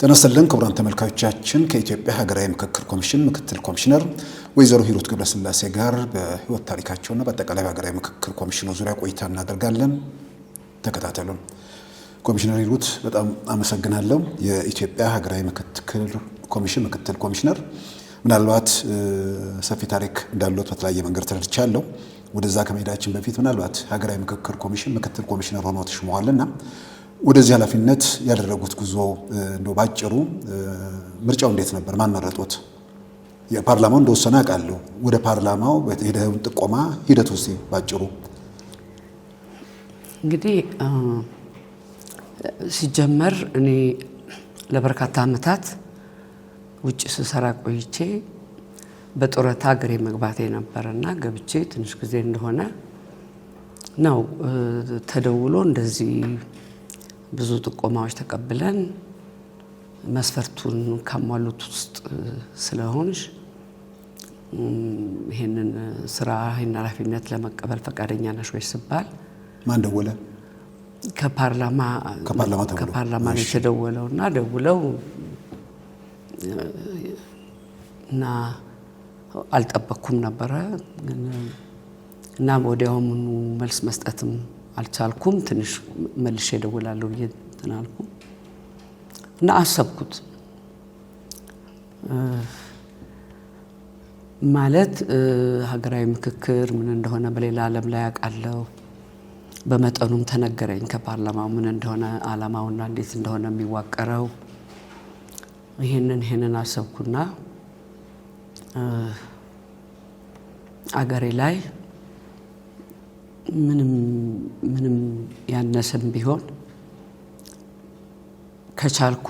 ተነስተልን ክቡራን ተመልካቾቻችን ከኢትዮጵያ ሀገራዊ ምክክር ኮሚሽን ምክትል ኮሚሽነር ወይዘሮ ሂሩት ገብረስላሴ ጋር በህይወት ታሪካቸውና በአጠቃላይ ሀገራዊ ምክክር ኮሚሽኑ ዙሪያ ቆይታ እናደርጋለን። ተከታተሉን። ኮሚሽነር ሂሩት በጣም አመሰግናለሁ። የኢትዮጵያ ሀገራዊ ምክክር ኮሚሽን ምክትል ኮሚሽነር ምናልባት ሰፊ ታሪክ እንዳሉት በተለያየ መንገድ ተረድቻለሁ። ወደዛ ከመሄዳችን በፊት ምናልባት ሀገራዊ ምክክር ኮሚሽን ምክትል ኮሚሽነር ሆነው ተሾመዋልና ወደዚህ ኃላፊነት ያደረጉት ጉዞ እንደው ባጭሩ ምርጫው እንዴት ነበር? ማን መረጦት? የፓርላማው እንደወሰነ አውቃለሁ። ወደ ፓርላማው በሄደው ጥቆማ ሂደቱ እስቲ ባጭሩ። እንግዲህ ሲጀመር እኔ ለበርካታ ዓመታት ውጭ ስሰራ ቆይቼ በጡረታ ሀገሬ መግባቴ ነበርና ገብቼ ትንሽ ጊዜ እንደሆነ ነው ተደውሎ እንደዚህ ብዙ ጥቆማዎች ተቀብለን መስፈርቱን ካሟሉት ውስጥ ስለሆንሽ ይሄንን ስራ ኃላፊነት ለመቀበል ፈቃደኛ ነሽ ወይ ሲባል ማን ደወለ? ከፓርላማ ነው የተደወለውና ደውለው እና አልጠበኩም ነበረ እና ወዲያውኑ መልስ መስጠትም አልቻልኩም። ትንሽ መልሼ እደውላለሁ ብዬ ተናልኩ እና አሰብኩት። ማለት ሀገራዊ ምክክር ምን እንደሆነ በሌላ ዓለም ላይ አውቃለሁ። በመጠኑም ተነገረኝ ከፓርላማው ምን እንደሆነ ዓላማውና እንዴት እንደሆነ የሚዋቀረው። ይሄንን አሰብኩና አገሬ ላይ ምንም ያነሰም ቢሆን ከቻልኩ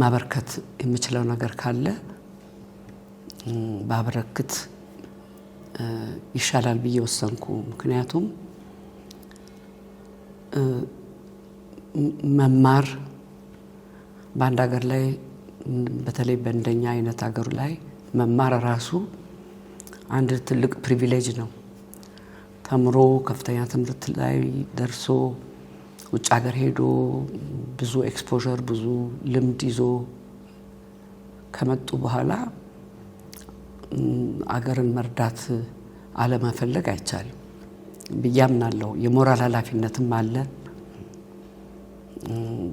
ማበርከት የምችለው ነገር ካለ ባበረክት ይሻላል ብዬ ወሰንኩ። ምክንያቱም መማር በአንድ ሀገር ላይ በተለይ በእንደኛ አይነት ሀገር ላይ መማር ራሱ አንድ ትልቅ ፕሪቪሌጅ ነው። ተምሮ ከፍተኛ ትምህርት ላይ ደርሶ ውጭ ሀገር ሄዶ ብዙ ኤክስፖዠር ብዙ ልምድ ይዞ ከመጡ በኋላ አገርን መርዳት አለመፈለግ አይቻልም ብዬ አምናለሁ። የሞራል ኃላፊነትም አለ።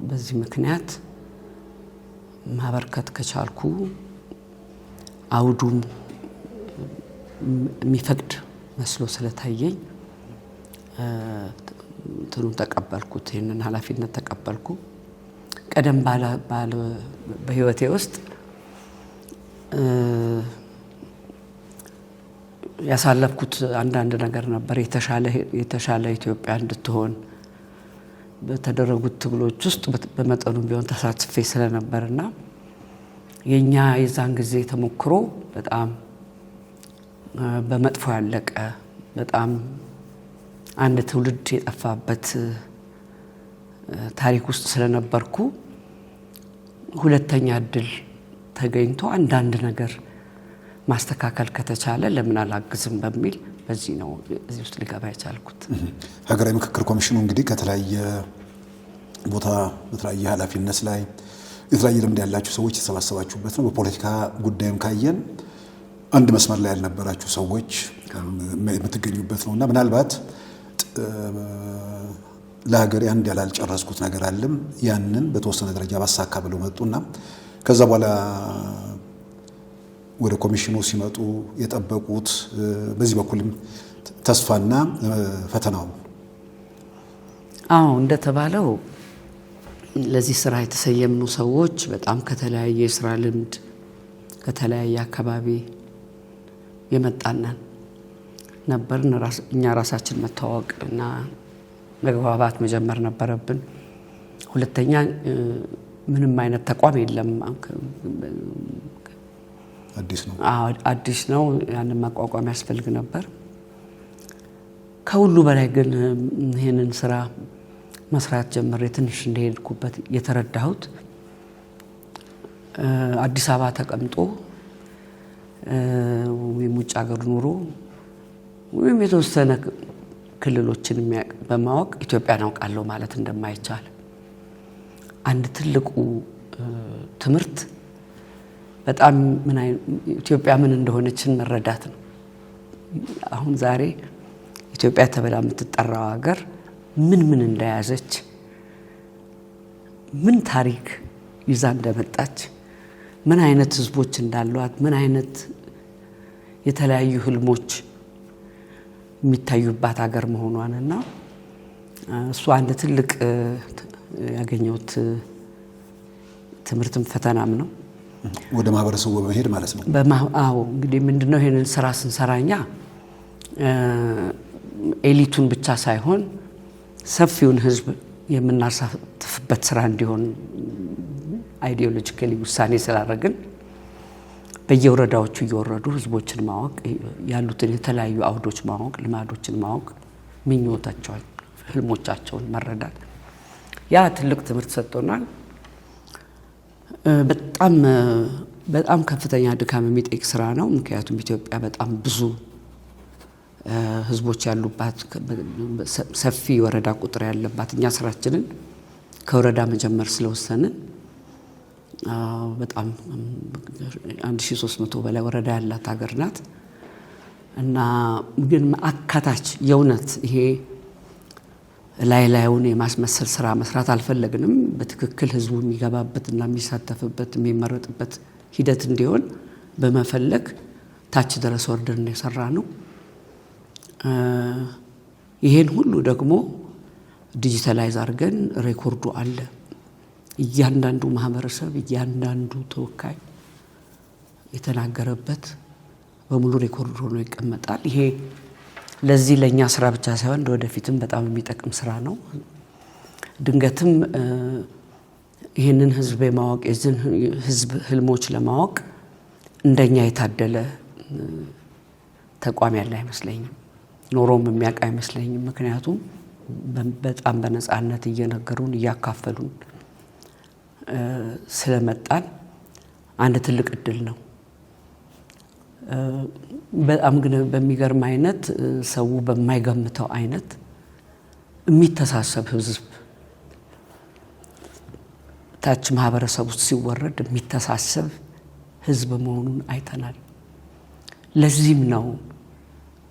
በዚህ ምክንያት ማበርከት ከቻልኩ አውዱም የሚፈቅድ መስሎ ስለታየኝ እንትኑን ተቀበልኩት። ይሄንን ኃላፊነት ተቀበልኩ። ቀደም ባለ በህይወቴ ውስጥ ያሳለፍኩት አንዳንድ ነገር ነበር። የተሻለ ኢትዮጵያ እንድትሆን በተደረጉት ትግሎች ውስጥ በመጠኑ ቢሆን ተሳትፌ ስለነበርና የኛ የዛን ጊዜ ተሞክሮ በጣም በመጥፎ ያለቀ በጣም አንድ ትውልድ የጠፋበት ታሪክ ውስጥ ስለነበርኩ ሁለተኛ እድል ተገኝቶ አንዳንድ ነገር ማስተካከል ከተቻለ ለምን አላግዝም በሚል በዚህ ነው እዚህ ውስጥ ሊገባ የቻልኩት። ሀገራዊ ምክክር ኮሚሽኑ እንግዲህ ከተለያየ ቦታ በተለያየ ኃላፊነት ላይ የተለያየ ልምድ ያላችሁ ሰዎች የተሰባሰባችሁበት ነው። በፖለቲካ ጉዳይም ካየን አንድ መስመር ላይ ያልነበራችሁ ሰዎች የምትገኙበት ነውና ምናልባት ለሀገሬ አንድ ያላልጨረስኩት ነገር አለም ያንን በተወሰነ ደረጃ ባሳካ ብለው መጡና ከዛ በኋላ ወደ ኮሚሽኑ ሲመጡ የጠበቁት በዚህ በኩልም ተስፋና ፈተናው እንደተባለው ለዚህ ስራ የተሰየሙ ሰዎች በጣም ከተለያየ ስራ ልምድ ከተለያየ አካባቢ የመጣናን ነበር። እኛ ራሳችን መተዋወቅና መግባባት መጀመር ነበረብን። ሁለተኛ ምንም አይነት ተቋም የለም፣ አዲስ ነው። ያንን ማቋቋም ያስፈልግ ነበር። ከሁሉ በላይ ግን ይሄንን ስራ መስራት ጀምሬ ትንሽ እንደሄድኩበት የተረዳሁት አዲስ አበባ ተቀምጦ ወይም ውጭ ሀገር ኑሮ ወይም የተወሰነ ክልሎችን በማወቅ ኢትዮጵያን አውቃለሁ ማለት እንደማይቻል አንድ ትልቁ ትምህርት በጣም ኢትዮጵያ ምን እንደሆነችን መረዳት ነው። አሁን ዛሬ ኢትዮጵያ ተብላ የምትጠራው ሀገር ምን እንደያዘች ምን ታሪክ ይዛ እንደመጣች ምን አይነት ህዝቦች እንዳሏት ምን አይነት የተለያዩ ህልሞች የሚታዩባት ሀገር መሆኗንና እሱ አንድ ትልቅ ያገኘሁት ትምህርትም ፈተናም ነው። ወደ ማህበረሰቡ በመሄድ ማለት ነው። አዎ እንግዲህ ምንድነው ይሄንን ስራ ስንሰራኛ ኤሊቱን ብቻ ሳይሆን ሰፊውን ህዝብ የምናሳትፍበት ስራ እንዲሆን አይዲዮሎጂካሊ ውሳኔ ስላደረግን በየወረዳዎቹ እየወረዱ ህዝቦችን ማወቅ ያሉትን የተለያዩ አውዶች ማወቅ ልማዶችን ማወቅ ምኞታቸውን ህልሞቻቸውን መረዳት ያ ትልቅ ትምህርት ሰጥቶናል። በጣም ከፍተኛ ድካም የሚጠይቅ ስራ ነው። ምክንያቱም ኢትዮጵያ በጣም ብዙ ህዝቦች ያሉባት ሰፊ ወረዳ ቁጥር ያለባት እኛ ስራችንን ከወረዳ መጀመር ስለወሰንን በጣም 1300 በላይ ወረዳ ያላት ሀገር ናት እና ግን አካታች የውነት ይሄ ላይላዩን የማስመሰል ስራ መስራት አልፈለግንም። በትክክል ህዝቡ የሚገባበትና የሚሳተፍበት የሚመረጥበት ሂደት እንዲሆን በመፈለግ ታች ድረስ ወርደን የሰራ ነው። ይሄን ሁሉ ደግሞ ዲጂታላይዝ አድርገን ሬኮርዱ አለ። እያንዳንዱ ማህበረሰብ እያንዳንዱ ተወካይ የተናገረበት በሙሉ ሬኮርድ ሆኖ ይቀመጣል። ይሄ ለዚህ ለኛ ስራ ብቻ ሳይሆን ወደፊትም በጣም የሚጠቅም ስራ ነው። ድንገትም ይሄንን ህዝብ የማወቅ የዝን ህዝብ ህልሞች ለማወቅ እንደኛ የታደለ ተቋም ያለ አይመስለኝም። ኖሮም የሚያውቅ አይመስለኝም። ምክንያቱም በጣም በነፃነት እየነገሩን እያካፈሉን ስለመጣን አንድ ትልቅ እድል ነው። በጣም ግን በሚገርም አይነት ሰው በማይገምተው አይነት የሚተሳሰብ ህዝብ ታች ማህበረሰብ ውስጥ ሲወረድ የሚተሳሰብ ህዝብ መሆኑን አይተናል። ለዚህም ነው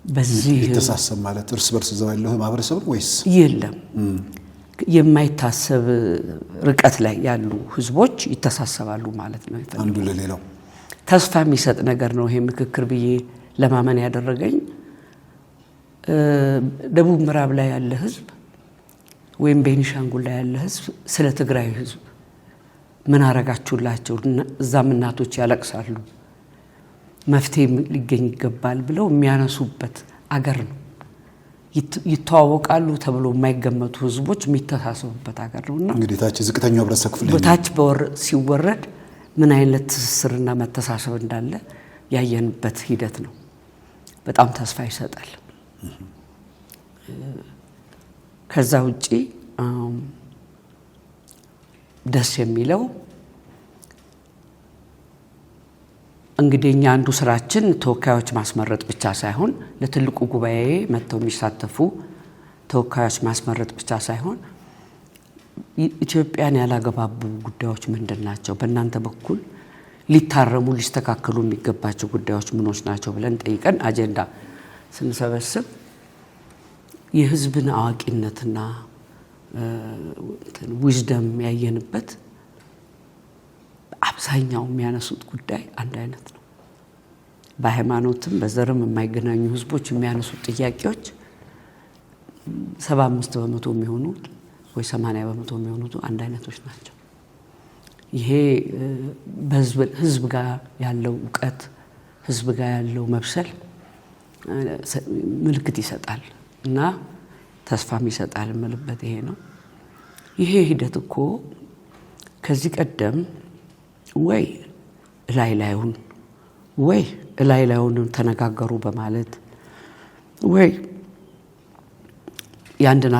በዚህ የተሳሰብ ማለት እርስ በርስ ዘው ያለው ማህበረሰብ ወይስ የለም የማይታሰብ ርቀት ላይ ያሉ ህዝቦች ይተሳሰባሉ ማለት ነው። አንዱ ለሌላው ተስፋ የሚሰጥ ነገር ነው። ይሄ ምክክር ብዬ ለማመን ያደረገኝ ደቡብ ምዕራብ ላይ ያለ ህዝብ ወይም ቤኒሻንጉል ላይ ያለ ህዝብ ስለ ትግራይ ህዝብ ምን አረጋችሁላቸው እዛም እናቶች ያለቅሳሉ መፍትሄ ሊገኝ ይገባል ብለው የሚያነሱበት አገር ነው። ይተዋወቃሉ ተብሎ የማይገመቱ ህዝቦች የሚተሳሰቡበት አገር ነውና እንግዲህ ታች ዝቅተኛው ህብረተሰብ ክፍል በታች ሲወረድ ምን አይነት ትስስርና መተሳሰብ እንዳለ ያየንበት ሂደት ነው። በጣም ተስፋ ይሰጣል። ከዛ ውጪ ደስ የሚለው እንግዲህ እኛ አንዱ ስራችን ተወካዮች ማስመረጥ ብቻ ሳይሆን ለትልቁ ጉባኤ መጥተው የሚሳተፉ ተወካዮች ማስመረጥ ብቻ ሳይሆን ኢትዮጵያን ያላገባቡ ጉዳዮች ምንድናቸው፣ በእናንተ በኩል ሊታረሙ ሊስተካከሉ የሚገባቸው ጉዳዮች ምኖች ናቸው ብለን ጠይቀን አጀንዳ ስንሰበስብ የህዝብን አዋቂነትና ዊዝደም ያየንበት አብዛኛው የሚያነሱት ጉዳይ አንድ አይነት ነው። በሃይማኖትም በዘርም የማይገናኙ ህዝቦች የሚያነሱት ጥያቄዎች 75% የሚሆኑት ወይ 80% የሚሆኑት አንድ አይነቶች ናቸው። ይሄ በህዝብ ጋር ያለው ዕውቀት ህዝብ ጋር ያለው መብሰል ምልክት ይሰጣል እና ተስፋም ይሰጣል ማለት ይሄ ነው። ይሄ ሂደት እኮ ከዚህ ቀደም ወይ ላይላዩን ተነጋገሩ በማለት ወይ ያንድን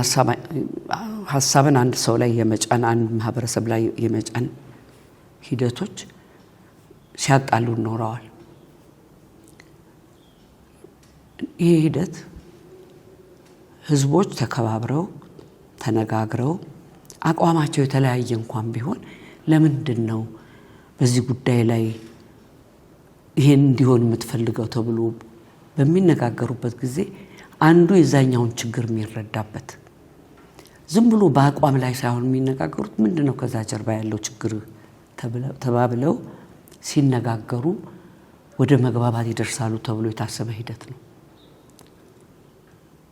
ሐሳብን አንድ ሰው ላይ የመጫን አንድ ማህበረሰብ ላይ የመጫን ሂደቶች ሲያጣሉ ኖረዋል። ይሄ ሂደት ህዝቦች ተከባብረው ተነጋግረው አቋማቸው የተለያየ እንኳን ቢሆን ለምንድን ነው በዚህ ጉዳይ ላይ ይሄን እንዲሆን የምትፈልገው ተብሎ በሚነጋገሩበት ጊዜ አንዱ የዛኛውን ችግር የሚረዳበት ዝም ብሎ በአቋም ላይ ሳይሆን የሚነጋገሩት ምንድነው ከዛ ጀርባ ያለው ችግር ተባብለው ሲነጋገሩ ወደ መግባባት ይደርሳሉ ተብሎ የታሰበ ሂደት ነው።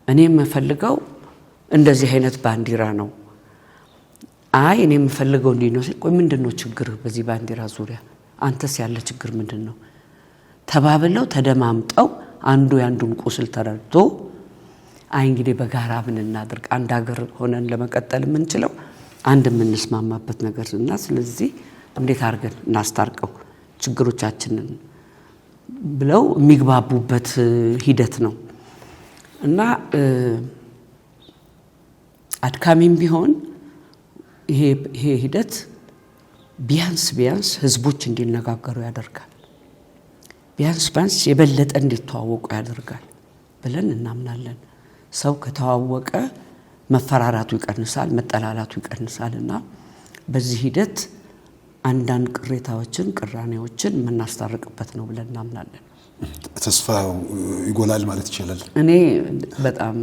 እኔ የምፈልገው እንደዚህ አይነት ባንዲራ ነው። አይ እኔ የምፈልገው እንዲህ ነው ሲል ቆይ ምንድነው ችግር በዚህ ባንዲራ ዙሪያ አንተስ ያለ ችግር ምንድነው ተባብለው ተደማምጠው አንዱ ያንዱን ቁስል ተረድቶ አይ እንግዲህ በጋራ ምን እናድርግ አንድ ሀገር ሆነን ለመቀጠል የምንችለው አንድ የምንስማማበት ነገርና ስለዚህ እንዴት አድርገን እናስታርቀው ችግሮቻችንን ብለው የሚግባቡበት ሂደት ነው እና አድካሚም ቢሆን ይሄ ሂደት ቢያንስ ህዝቦች እንዲነጋገሩ ያደርጋል። ቢያንስ የበለጠ እንዲተዋወቁ ያደርጋል ብለን እናምናለን። ሰው ከተዋወቀ መፈራራቱ ይቀንሳል፣ መጠላላቱ ይቀንሳልና በዚህ ሂደት አንዳንድ ቅሬታዎችን ቅራኔዎችን የምናስታርቅበት ነው ብለን እናምናለን። ተስፋው ይጎላል ማለት ይችላል። እኔ በጣም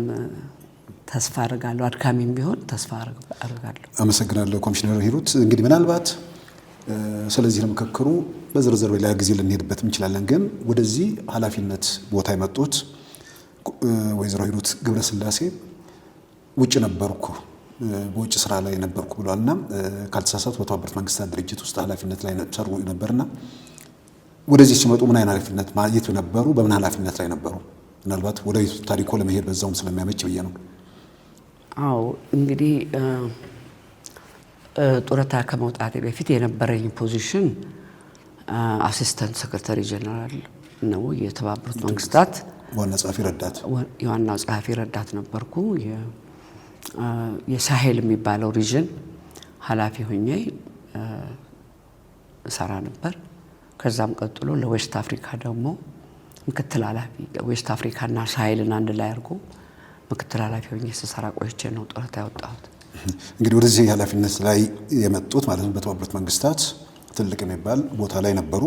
ተስፋ አደርጋለሁ። አድካሚም ቢሆን ተስፋ አደርጋለሁ። አመሰግናለሁ ኮሚሽነር ሂሩት። እንግዲህ ምናልባት ስለዚህ ለምክክሩ በዝርዝር በሌላ ጊዜ ልንሄድበት እንችላለን። ግን ወደዚህ ኃላፊነት ቦታ የመጡት ወይዘሮ ሂሩት ገብረስላሴ ውጭ ነበርኩ በውጭ ስራ ላይ ነበርኩ ብለዋልና ካልተሳሳቱ በተባበሩት መንግስታት ድርጅት ውስጥ ኃላፊነት ላይ ሰሩ ነበርና ወደዚህ ሲመጡ ምን አይነት ኃላፊነት ማየት ነበሩ? በምን ኃላፊነት ላይ ነበሩ? ምናልባት ወደ ታሪኮ ለመሄድ በዛውም ስለሚያመች ብዬ ነው። አዎ እንግዲህ ጡረታ ከመውጣቴ በፊት የነበረኝ ፖዚሽን አሲስታንት ሴክሬታሪ ጀነራል ነው። የተባበሩት መንግስታት ዋና ጸሐፊ ረዳት የዋና ጸሐፊ ረዳት ነበርኩ። የሳሄል የሚባለው ሪጅን ኃላፊ ሆኜ ሰራ ነበር። ከዛም ቀጥሎ ለዌስት አፍሪካ ደግሞ ምክትል ኃላፊ ዌስት አፍሪካና ሳሄልን አንድ ላይ አድርጎ ምክትል ኃላፊ ሆኜ ስሰራ ቆይቼ ነው ጡረታ ያወጣሁት። እንግዲህ ወደዚህ ኃላፊነት ላይ የመጡት ማለት ነው በተባበሩት መንግስታት ትልቅ የሚባል ቦታ ላይ ነበሩ።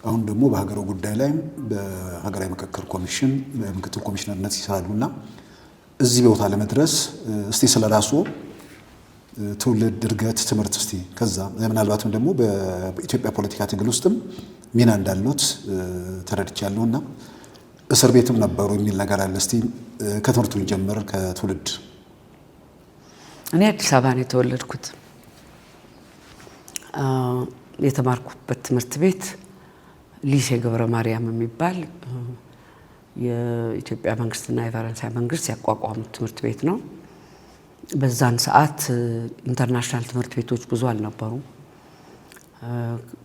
አሁን ደግሞ በሀገራዊ ጉዳይ ላይ በሀገራዊ ምክክር ኮሚሽን ምክትል ኮሚሽነርነት ይሰራሉና እዚህ ቦታ ለመድረስ እስቲ ስለራሱ ትውልድ እድገት ትምህርት እስቲ ከዛ ምናልባትም ደግሞ በኢትዮጵያ ፖለቲካ ትግል ውስጥም ሚና እንዳሉት ተረድቻለሁና እስር ቤትም ነበሩ የሚል ነገር አለ። እስቲ ከትምህርቱን ጀምር ከትውልድ። እኔ አዲስ አበባ ነው የተወለድኩት። የተማርኩበት ትምህርት ቤት ሊሴ ገብረ ማርያም የሚባል የኢትዮጵያ መንግስትና የፈረንሳይ መንግስት ያቋቋሙት ትምህርት ቤት ነው። በዛን ሰዓት ኢንተርናሽናል ትምህርት ቤቶች ብዙ አልነበሩ።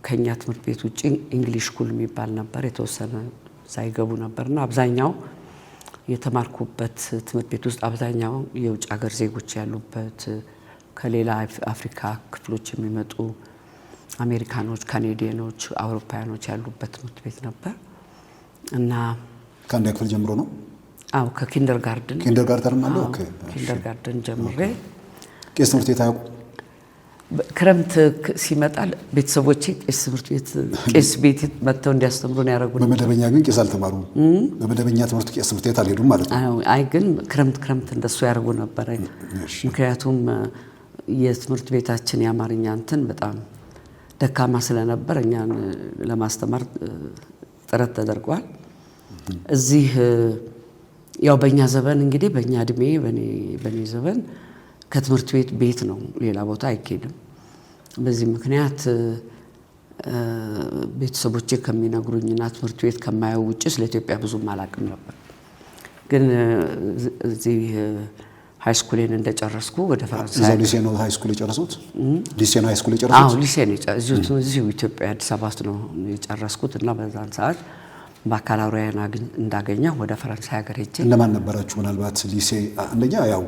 ከኛ ትምህርት ቤት ውጪ እንግሊሽ ስኩል የሚባል ነበር፣ የተወሰነ ሳይገቡ ነበርና አብዛኛው የተማርኩበት ትምህርት ቤት ውስጥ አብዛኛው የውጭ ሀገር ዜጎች ያሉበት ከሌላ አፍሪካ ክፍሎች የሚመጡ አሜሪካኖች፣ ካናዲያኖች፣ አውሮፓውያኖች ያሉበት ትምህርት ቤት ነበር እና ከአንደኛ ክፍል ጀምሮ ነው? አዎ ከኪንደርጋርተን ማለት ኦኬ። ኪንደርጋርተን ጀምሬ ቄስ ትምህርት ቤት አያውቁ? ክረምት ሲመጣ ቤተሰቦቼ ቄስ ቤት መጥተው እንዲያስተምሩ ነው ያደረጉት። በመደበኛ ግን ቄስ አልተማሩም? በመደበኛ ትምህርት ቄስ ትምህርት ቤት አልሄዱም ማለት ነው? አይ ግን ክረምት እንደሱ ያደርጉ ነበር። ምክንያቱም የትምህርት ቤታችን የአማርኛ እንትን በጣም ደካማ ስለነበር እኛን ለማስተማር ጥረት ተደርጓል። እዚህ ያው በእኛ ዘመን እንግዲህ በእኛ እድሜ በኔ ዘመን ከትምህርት ቤት ነው፣ ሌላ ቦታ አይኬድም። በዚህ ምክንያት ቤተሰቦቼ ከሚነግሩኝና ትምህርት ቤት ከማየው ውጭ ስለ ኢትዮጵያ ብዙም አላውቅም ነበር። ግን እዚህ ሃይ ስኩሌን እንደጨረስኩ ወደ ፈረንሳይ ሊሴ ነው ሃይ ስኩል የጨረሱት? ሊሴ ነው ሃይ ስኩል የጨረሱት? አዎ ሊሴ ነው እዚሁ ኢትዮጵያ አዲስ አበባ ውስጥ ነው የጨረስኩት እና በዛን ሰዓት ባካላውሪያን እንዳገኘው ወደ ፈረንሳይ ሀገር ሄጄ። እነማን ነበራችሁ? ምናልባት ሊሴ አንደኛ ያው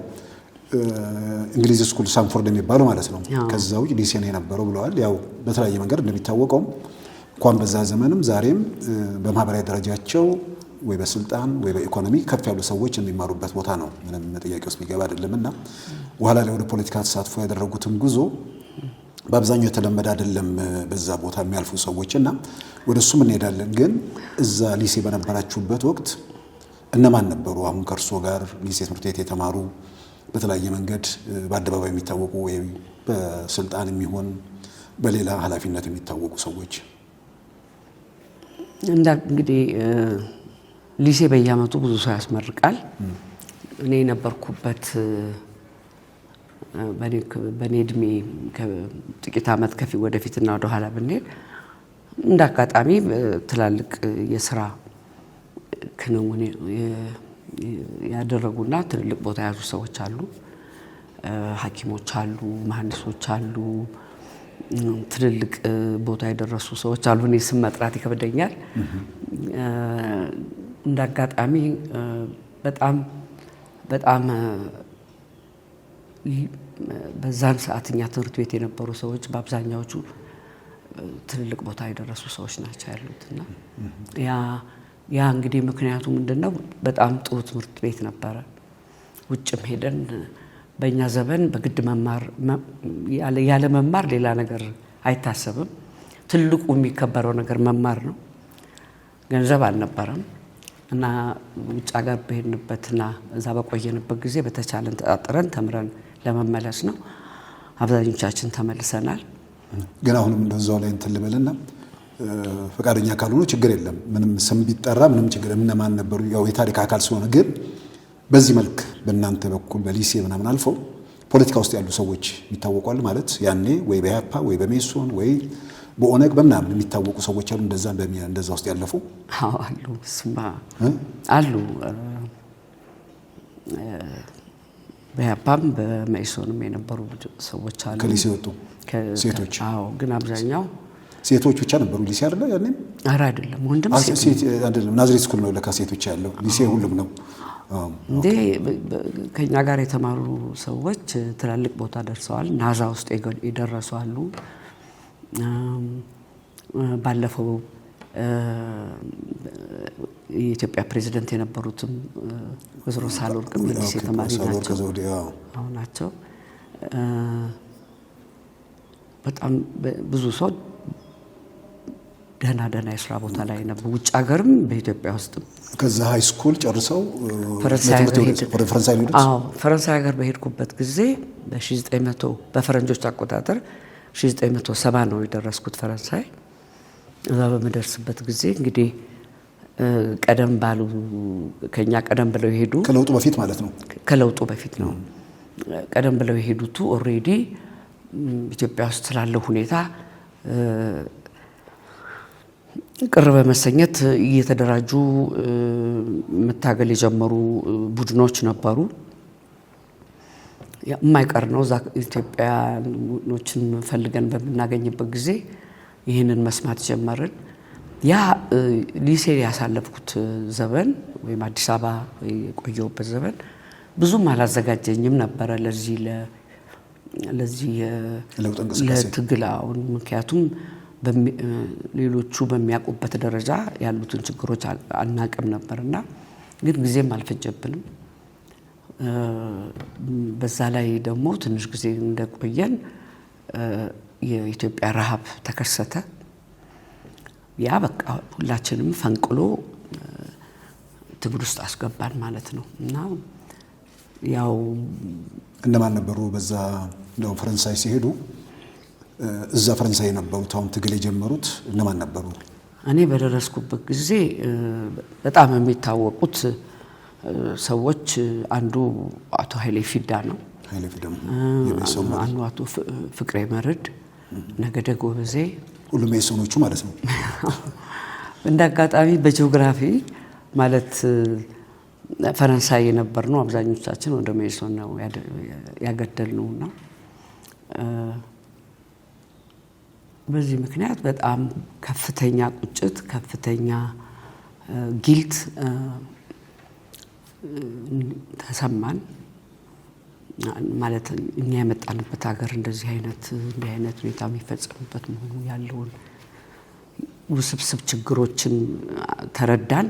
እንግሊዝ ስኩል ሳንፎርድ የሚባለው ማለት ነው። ከዛው ሊሴ ነው የነበረው ብለዋል። ያው በተለያየ መንገድ እንደሚታወቀው እንኳን በዛ ዘመንም ዛሬም በማህበራዊ ደረጃቸው ወይ በስልጣን ወይ በኢኮኖሚ ከፍ ያሉ ሰዎች የሚማሩበት ቦታ ነው። ምንም ጥያቄ ውስጥ የሚገባ አይደለምና በኋላ ላይ ወደ ፖለቲካ ተሳትፎ ያደረጉትም ጉዞ በአብዛኛው የተለመደ አይደለም በዛ ቦታ የሚያልፉ ሰዎችና ወደሱም እንሄዳለን። ግን እዛ ሊሴ በነበራችሁበት ወቅት እነማን ነበሩ አሁን ከርሶ ጋር ሊሴ ትምህርት ቤት የተማሩ በተለያየ መንገድ በአደባባይ የሚታወቁ ወይ በስልጣን የሚሆን በሌላ ኃላፊነት የሚታወቁ ሰዎች? እንግዲህ ሊሴ በየዓመቱ ብዙ ሰው ያስመርቃል። እኔ የነበርኩበት በኔ እድሜ ጥቂት ዓመት ወደፊትና ወደ ኋላ ብንሄድ እንዳጋጣሚ ትላልቅ የሥራ ክንውን ያደረጉና ትልልቅ ቦታ ያዙ ሰዎች አሉ። ሐኪሞች አሉ፣ መሐንዲሶች አሉ፣ ትልልቅ ቦታ የደረሱ ሰዎች አሉ። እኔ ስም መጥራት ይከብደኛል። እንዳጋጣሚ በጣም በዛን ሰዓትኛ ትምህርት ቤት የነበሩ ሰዎች በአብዛኛዎቹ ትልልቅ ቦታ የደረሱ ሰዎች ናቸው ያሉትና ያ እንግዲህ ምክንያቱ ምንድነው? በጣም ጥሩ ትምህርት ቤት ነበረ። ውጭም ሄደን በእኛ ዘመን በግድ መማር ያለ መማር ሌላ ነገር አይታሰብም። ትልቁ የሚከበረው ነገር መማር ነው። ገንዘብ አልነበረም እና ውጭ ሀገር በሄድንበትና እዛ በቆየንበት ጊዜ በተቻለን ተጣጥረን ተምረን ለመመለስ ነው። አብዛኞቻችን ተመልሰናል። ግን አሁንም እንደዛው ላይ እንትን ልበልና ፈቃደኛ ካልሆኑ ችግር የለም። ምንም ስም ቢጠራ ምንም ችግር እነማን ነበሩ ያው የታሪክ አካል ስለሆነ። ግን በዚህ መልክ በእናንተ በኩል በሊሴ ምናምን አልፈው ፖለቲካ ውስጥ ያሉ ሰዎች ይታወቃሉ ማለት ያኔ ወይ በያፓ ወይ በሜሶን ወይ በኦነግ በምናምን የሚታወቁ ሰዎች አሉ እንደዛ ውስጥ ያለፉ? አዎ አሉ። ስማ አሉ። በያፓም በሜሶንም የነበሩ ሰዎች አሉ። ከሊሴ ወጡ ሴቶች? አዎ። ግን አብዛኛው ሴቶች ብቻ ነበሩ ሊሴ አይደለ? ያኔም ኧረ አይደለም፣ ወንድም ሴት አይደለም። ናዝሬት ስኩል ነው ለካ ሴቶች ያለው። ሊሴ ሁሉም ነው እንዴ? ከኛ ጋር የተማሩ ሰዎች ትላልቅ ቦታ ደርሰዋል። ናዛ ውስጥ የደረሱ አሉ። ባለፈው የኢትዮጵያ ፕሬዝዳንት የነበሩትም ወይዘሮ ሳህለወርቅም የሊሴ ተማሪ ናቸው። በጣም ብዙ ሰው ደህና የስራ ቦታ ላይ ነበር፣ ውጭ ሀገርም በኢትዮጵያ ውስጥም። ከዛ ሃይ ስኩል ጨርሰው ፈረንሳይ ሀገር በሄድኩበት ጊዜ በ1900 በፈረንጆች አቆጣጠር 1970 ነው የደረስኩት ፈረንሳይ። እዛ በመደርስበት ጊዜ እንግዲህ ከኛ ቀደም ብለው የሄዱ ከለውጡ በፊት ማለት ነው። ከለውጡ በፊት ነው። ቀደም ብለው የሄዱት ኦልሬዲ ኢትዮጵያ ውስጥ ስላለው ሁኔታ ቅር በመሰኘት እየተደራጁ መታገል የጀመሩ ቡድኖች ነበሩ። የማይቀር ነው። እዛ ኢትዮጵያኖችን ፈልገን በምናገኝበት ጊዜ ይህንን መስማት ጀመርን። ያ ሊሴ ያሳለፍኩት ዘመን ወይም አዲስ አበባ የቆየሁበት ዘመን ብዙም አላዘጋጀኝም ነበረ ለዚህ ለትግል። ምክንያቱም ሌሎቹ በሚያውቁበት ደረጃ ያሉትን ችግሮች አናቅም ነበርና፣ ግን ጊዜም አልፈጀብንም። በዛ ላይ ደግሞ ትንሽ ጊዜ እንደቆየን የኢትዮጵያ ረሃብ ተከሰተ። ያ በቃ ሁላችንም ፈንቅሎ ትግል ውስጥ አስገባን ማለት ነው። እና ያው እነማን ነበሩ በዛ ነው ፈረንሳይ ሲሄዱ እዛ ፈረንሳይ የነበሩት አሁን ትግል የጀመሩት እነማን ነበሩ? እኔ በደረስኩበት ጊዜ በጣም የሚታወቁት ሰዎች አንዱ አቶ ኃይሌ ፊዳ ነው። ኃይሌ ፊዳ አንዱ አቶ ፍቅሬ መርድ፣ ነገደ ጎበዜ፣ ሁሉም ሜሶኖቹ ማለት ነው። እንዳጋጣሚ በጂኦግራፊ ማለት ፈረንሳይ የነበር ነው። አብዛኞቻችን ወደ ሜሶን ነው ያገደልነውና በዚህ ምክንያት በጣም ከፍተኛ ቁጭት፣ ከፍተኛ ጊልት ተሰማን። ማለት እኛ የመጣንበት ሀገር እንዲህ አይነት ሁኔታ የሚፈጸምበት መሆኑ ያለውን ውስብስብ ችግሮችን ተረዳን።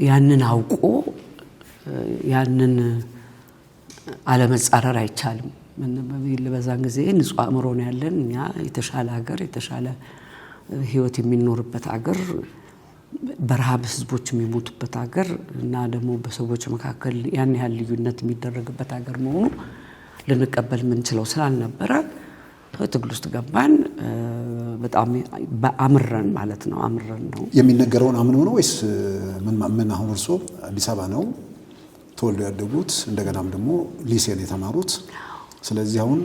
ያንን አውቆ ያንን አለመጻረር አይቻልም። በዛን ጊዜ ንጹህ አእምሮ ነው ያለን እኛ የተሻለ ሀገር የተሻለ ህይወት የሚኖርበት ሀገር በረሃብ ህዝቦች የሚሞቱበት ሀገር እና ደግሞ በሰዎች መካከል ያን ያህል ልዩነት የሚደረግበት ሀገር መሆኑ ልንቀበል ምንችለው ስላልነበረ ትግል ውስጥ ገባን። በጣም በአምረን ማለት ነው አምረን ነው የሚነገረውን አምነው ነው ወይስ ምን? አሁን እርሶ አዲስ አበባ ነው ተወልደው ያደጉት እንደገናም ደግሞ ሊሴን የተማሩት። ስለዚህ አሁን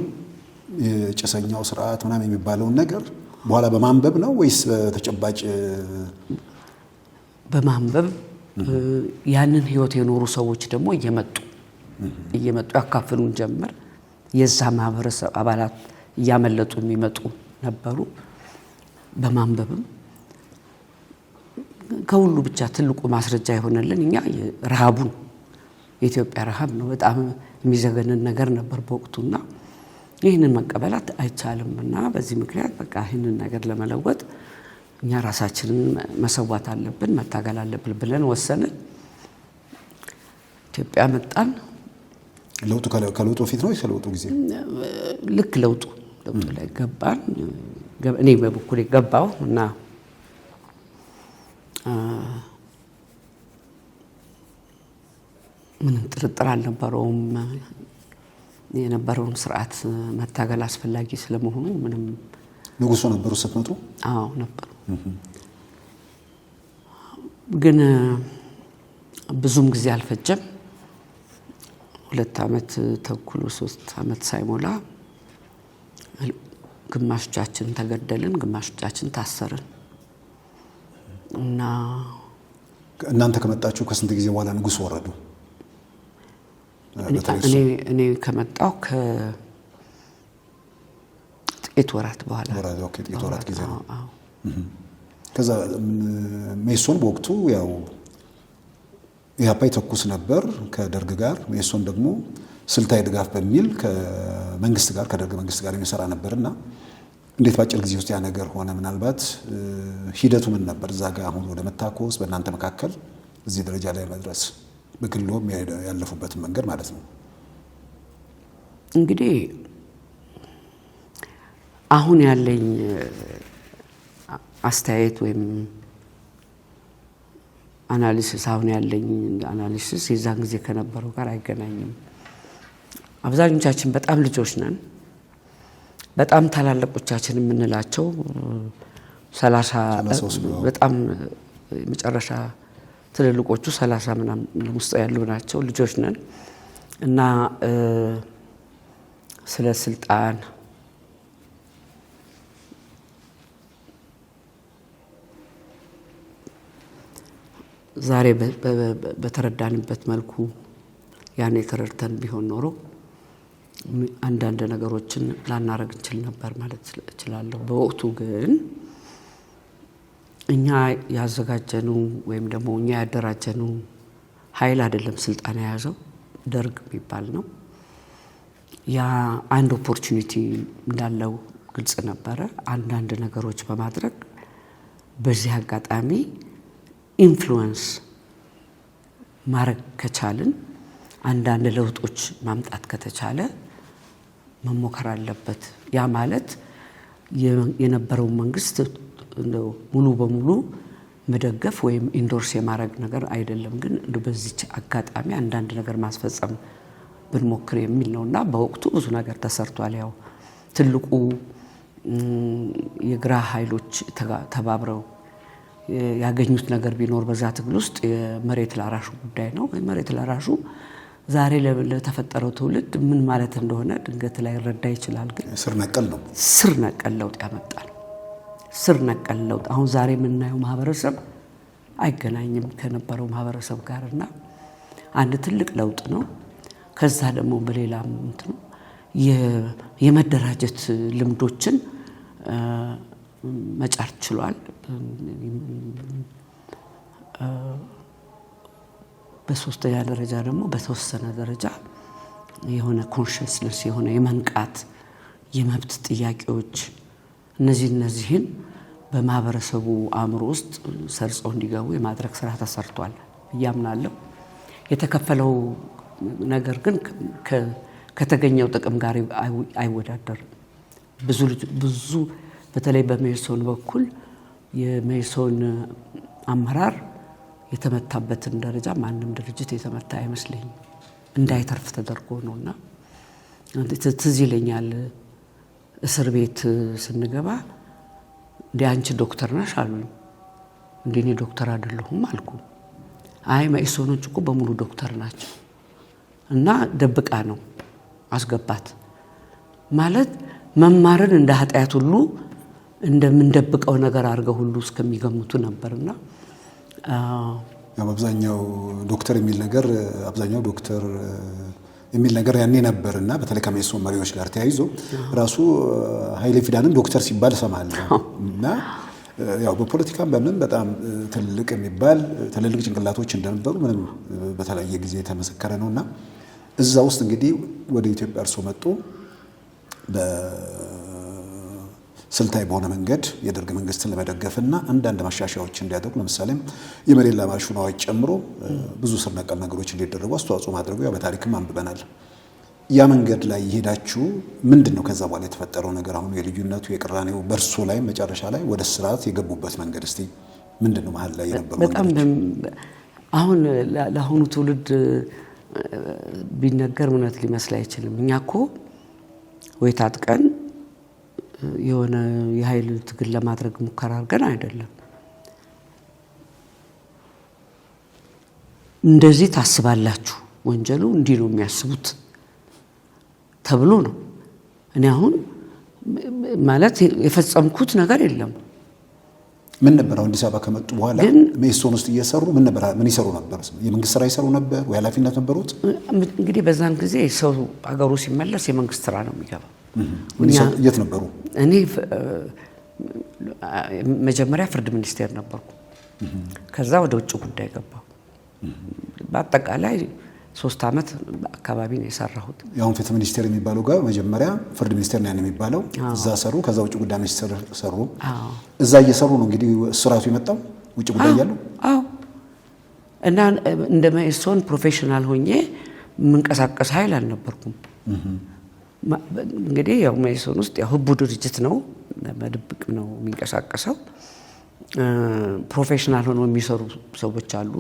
የጭሰኛው ስርዓት ምናምን የሚባለውን ነገር በኋላ በማንበብ ነው ወይስ በተጨባጭ? በማንበብ ያንን ህይወት የኖሩ ሰዎች ደግሞ እየመጡ ያካፍሉን ጀመር። የዛ ማህበረሰብ አባላት እያመለጡ የሚመጡ ነበሩ። በማንበብም ከሁሉ ብቻ ትልቁ ማስረጃ የሆነልን እኛ ረሃቡን የኢትዮጵያ ረሃብ ነው። በጣም የሚዘገንን ነገር ነበር በወቅቱና ይህንን መቀበላት አይቻልምና በዚህ ምክንያት በቃ ይህንን ነገር ለመለወጥ እኛ ራሳችንን መሰዋት አለብን መታገል አለብን ብለን ወሰንን። ኢትዮጵያ መጣን። ለውጡ ከለውጡ ፊት ነው የለውጡ ጊዜ ልክ ለውጡ ላይ ገባን። እኔ በበኩሌ ገባው እና ምንም ጥርጥር አልነበረውም የነበረውን ስርዓት መታገል አስፈላጊ ስለመሆኑ ምንም። ንጉሱ ነበሩ ስትመጡ? አዎ ነበሩ። ግን ብዙም ጊዜ አልፈጀም። 2 ዓመት ተኩል 3 ዓመት ሳይሞላ ግማሾቻችን ተገደልን፣ ግማሾቻችን ታሰርን እና እናንተ ከመጣችሁ ከስንት ጊዜ በኋላ ንጉሱ ወረዱ? እኔ ከመጣሁ ከጥቂት ወራት በኋላ ጥቂት ወራት ጊዜ ነው። ከዛ ሜሶን በወቅቱ ያው ኢህአፓ ተኩስ ነበር ከደርግ ጋር። ሜሶን ደግሞ ስልታዊ ድጋፍ በሚል ከመንግስት ጋር ከደርግ መንግስት ጋር የሚሰራ ነበርና እንዴት ባጭር ጊዜ ውስጥ ያ ነገር ሆነ? ምናልባት ሂደቱ ምን ነበር? እዛ ጋር አሁን ወደ መታኮስ በእናንተ መካከል እዚህ ደረጃ ላይ መድረስ በግሎም ያለፉበትን መንገድ ማለት ነው። እንግዲህ አሁን ያለኝ አስተያየት ወይም አናሊሲስ አሁን ያለኝ አናሊሲስ የዛን ጊዜ ከነበረው ጋር አይገናኝም። አብዛኞቻችን በጣም ልጆች ነን። በጣም ታላላቆቻችን የምንላቸው 30 በጣም መጨረሻ ትልልቆቹ 30 ምናምን ውስጥ ያሉ ናቸው። ልጆች ነን እና ስለ ስልጣን ዛሬ በተረዳንበት መልኩ ያን የተረድተን ቢሆን ኖሮ አንዳንድ ነገሮችን ላናረግ እንችል ነበር ማለት እችላለሁ። በወቅቱ ግን እኛ ያዘጋጀነው ወይም ደግሞ እኛ ያደራጀነው ኃይል አይደለም ስልጣን የያዘው ደርግ የሚባል ነው። ያ አንድ ኦፖርቹኒቲ እንዳለው ግልጽ ነበረ። አንዳንድ ነገሮች በማድረግ በዚህ አጋጣሚ ኢንፍሉዌንስ ማድረግ ከቻልን አንዳንድ ለውጦች ማምጣት ከተቻለ መሞከር አለበት። ያ ማለት የነበረው መንግስት ሙሉ በሙሉ መደገፍ ወይም ኢንዶርስ የማድረግ ነገር አይደለም። ግን በዚች አጋጣሚ አንዳንድ ነገር ማስፈጸም ብንሞክር የሚል ነውና በወቅቱ ብዙ ነገር ተሰርቷል። ያው ትልቁ የግራ ኃይሎች ተባብረው ያገኙት ነገር ቢኖር በዛ ትግል ውስጥ የመሬት ላራሹ ጉዳይ ነው። መሬት ላራሹ ዛሬ ለተፈጠረው ትውልድ ምን ማለት እንደሆነ ድንገት ላይ ረዳ ይችላል። ግን ስር ነቀል ነው። ስር ነቀል ለውጥ ያመጣል። ስር ነቀል ለውጥ አሁን ዛሬ የምናየው ማህበረሰብ አይገናኝም ከነበረው ማህበረሰብ ጋርና አንድ ትልቅ ለውጥ ነው። ከዛ ደግሞ በሌላም እንትኑ የመደራጀት ልምዶችን መጫር ችሏል። በሶስተኛ ደረጃ ደግሞ በተወሰነ ደረጃ የሆነ ኮንሽስነስ የሆነ የመንቃት የመብት ጥያቄዎች እነዚህን በማህበረሰቡ አእምሮ ውስጥ ሰርጸው እንዲገቡ የማድረግ ስራ ተሰርቷል እያምናለሁ። የተከፈለው ነገር ግን ከተገኘው ጥቅም ጋር አይወዳደርም። ብዙ በተለይ በሜሶን በኩል የሜሶን አመራር የተመታበትን ደረጃ ማንም ድርጅት የተመታ አይመስለኝም። እንዳይተርፍ ተደርጎ ነውና ትዝ ይለኛል እስር ቤት ስንገባ እንዴ አንቺ ዶክተር ነሽ አሉኝ። እንዴ እኔ ዶክተር አይደለሁም አልኩ። አይ መኢሶኖች እኮ በሙሉ ዶክተር ናቸው እና ደብቃ ነው አስገባት ማለት መማርን እንደ ኃጢያት ሁሉ እንደምንደብቀው ነገር አድርገው ሁሉ እስከሚገምቱ ነበርና አብዛኛው ዶክተር የሚል ነገር አብዛኛው ዶክተር የሚል ነገር ያኔ ነበርና በተለይ ከመኢሶን መሪዎች ጋር ተያይዞ ራሱ ኃይሌ ፊዳንም ዶክተር ሲባል ሰማለሁ እና ያው በፖለቲካም በምን በጣም ትልቅ የሚባል ትልልቅ ጭንቅላቶች እንደነበሩ ምንም በተለያየ ጊዜ የተመሰከረ ነውና እዛ ውስጥ እንግዲህ ወደ ኢትዮጵያ እርሶ መጡ። በስልታዊ በሆነ መንገድ የደርግ መንግስትን ለመደገፍና አንዳንድ ማሻሻያዎች እንዲያደርጉ ለምሳሌም የመሬት ላራሹ አዋጅ ጨምሮ ብዙ ስር ነቀል ነገሮች እንዲደረጉ አስተዋጽኦ ማድረጉ ያው በታሪክም አንብበናል። ያ መንገድ ላይ ይሄዳችሁ ምንድነው ከዛ በኋላ የተፈጠረው ነገር? አሁን የልዩነቱ የቅራኔው በርሶ ላይ መጨረሻ ላይ ወደ ስርዓት የገቡበት መንገድ እስቲ ምንድነው መሀል ላይ የነበረው? በጣም አሁን ለአሁኑ ትውልድ ቢነገር እውነት ሊመስል አይችልም። እኛ እኮ ወይ ታጥቀን የሆነ የኃይል ትግል ለማድረግ ሙከራ አድርገን አይደለም። እንደዚህ ታስባላችሁ፣ ወንጀሉ እንዲህ ነው የሚያስቡት ተብሎ ነው። እኔ አሁን ማለት የፈጸምኩት ነገር የለም። ምን ነበር አዲስ አበባ ከመጡ በኋላ መኢሶን ውስጥ እየሰሩ ምን ይሰሩ ነበር? የመንግስት ስራ ይሰሩ ነበር ወይ ኃላፊነት ነበሩት? እንግዲህ በዛን ጊዜ ሰው አገሩ ሲመለስ የመንግስት ስራ ነው የሚገባው። የት ነበሩ? እኔ መጀመሪያ ፍርድ ሚኒስቴር ነበርኩ። ከዛ ወደ ውጭ ጉዳይ ገባሁ። በአጠቃላይ 3 ዓመት አካባቢ ነው የሰራሁት። ያው ፍትህ ሚኒስቴር የሚባለው ጋር መጀመሪያ ፍርድ ሚኒስቴር ነው የሚባለው፣ እዛ ሰሩ። ከዛ ውጭ ጉዳይ ሚኒስቴር ሰሩ። እዛ እየሰሩ ነው እንግዲህ ስራቱ የመጣው ውጭ ጉዳይ ያለው። አዎ እና እንደ መኢሶን ፕሮፌሽናል ሆኜ መንቀሳቀስ ኃይል አልነበርኩም። እንግዲህ ያው መኢሶን ውስጥ ያው ህቡ ድርጅት ነው፣ በድብቅ ነው የሚንቀሳቀሰው። ፕሮፌሽናል ሆኖ የሚሰሩ ሰዎች አሉ።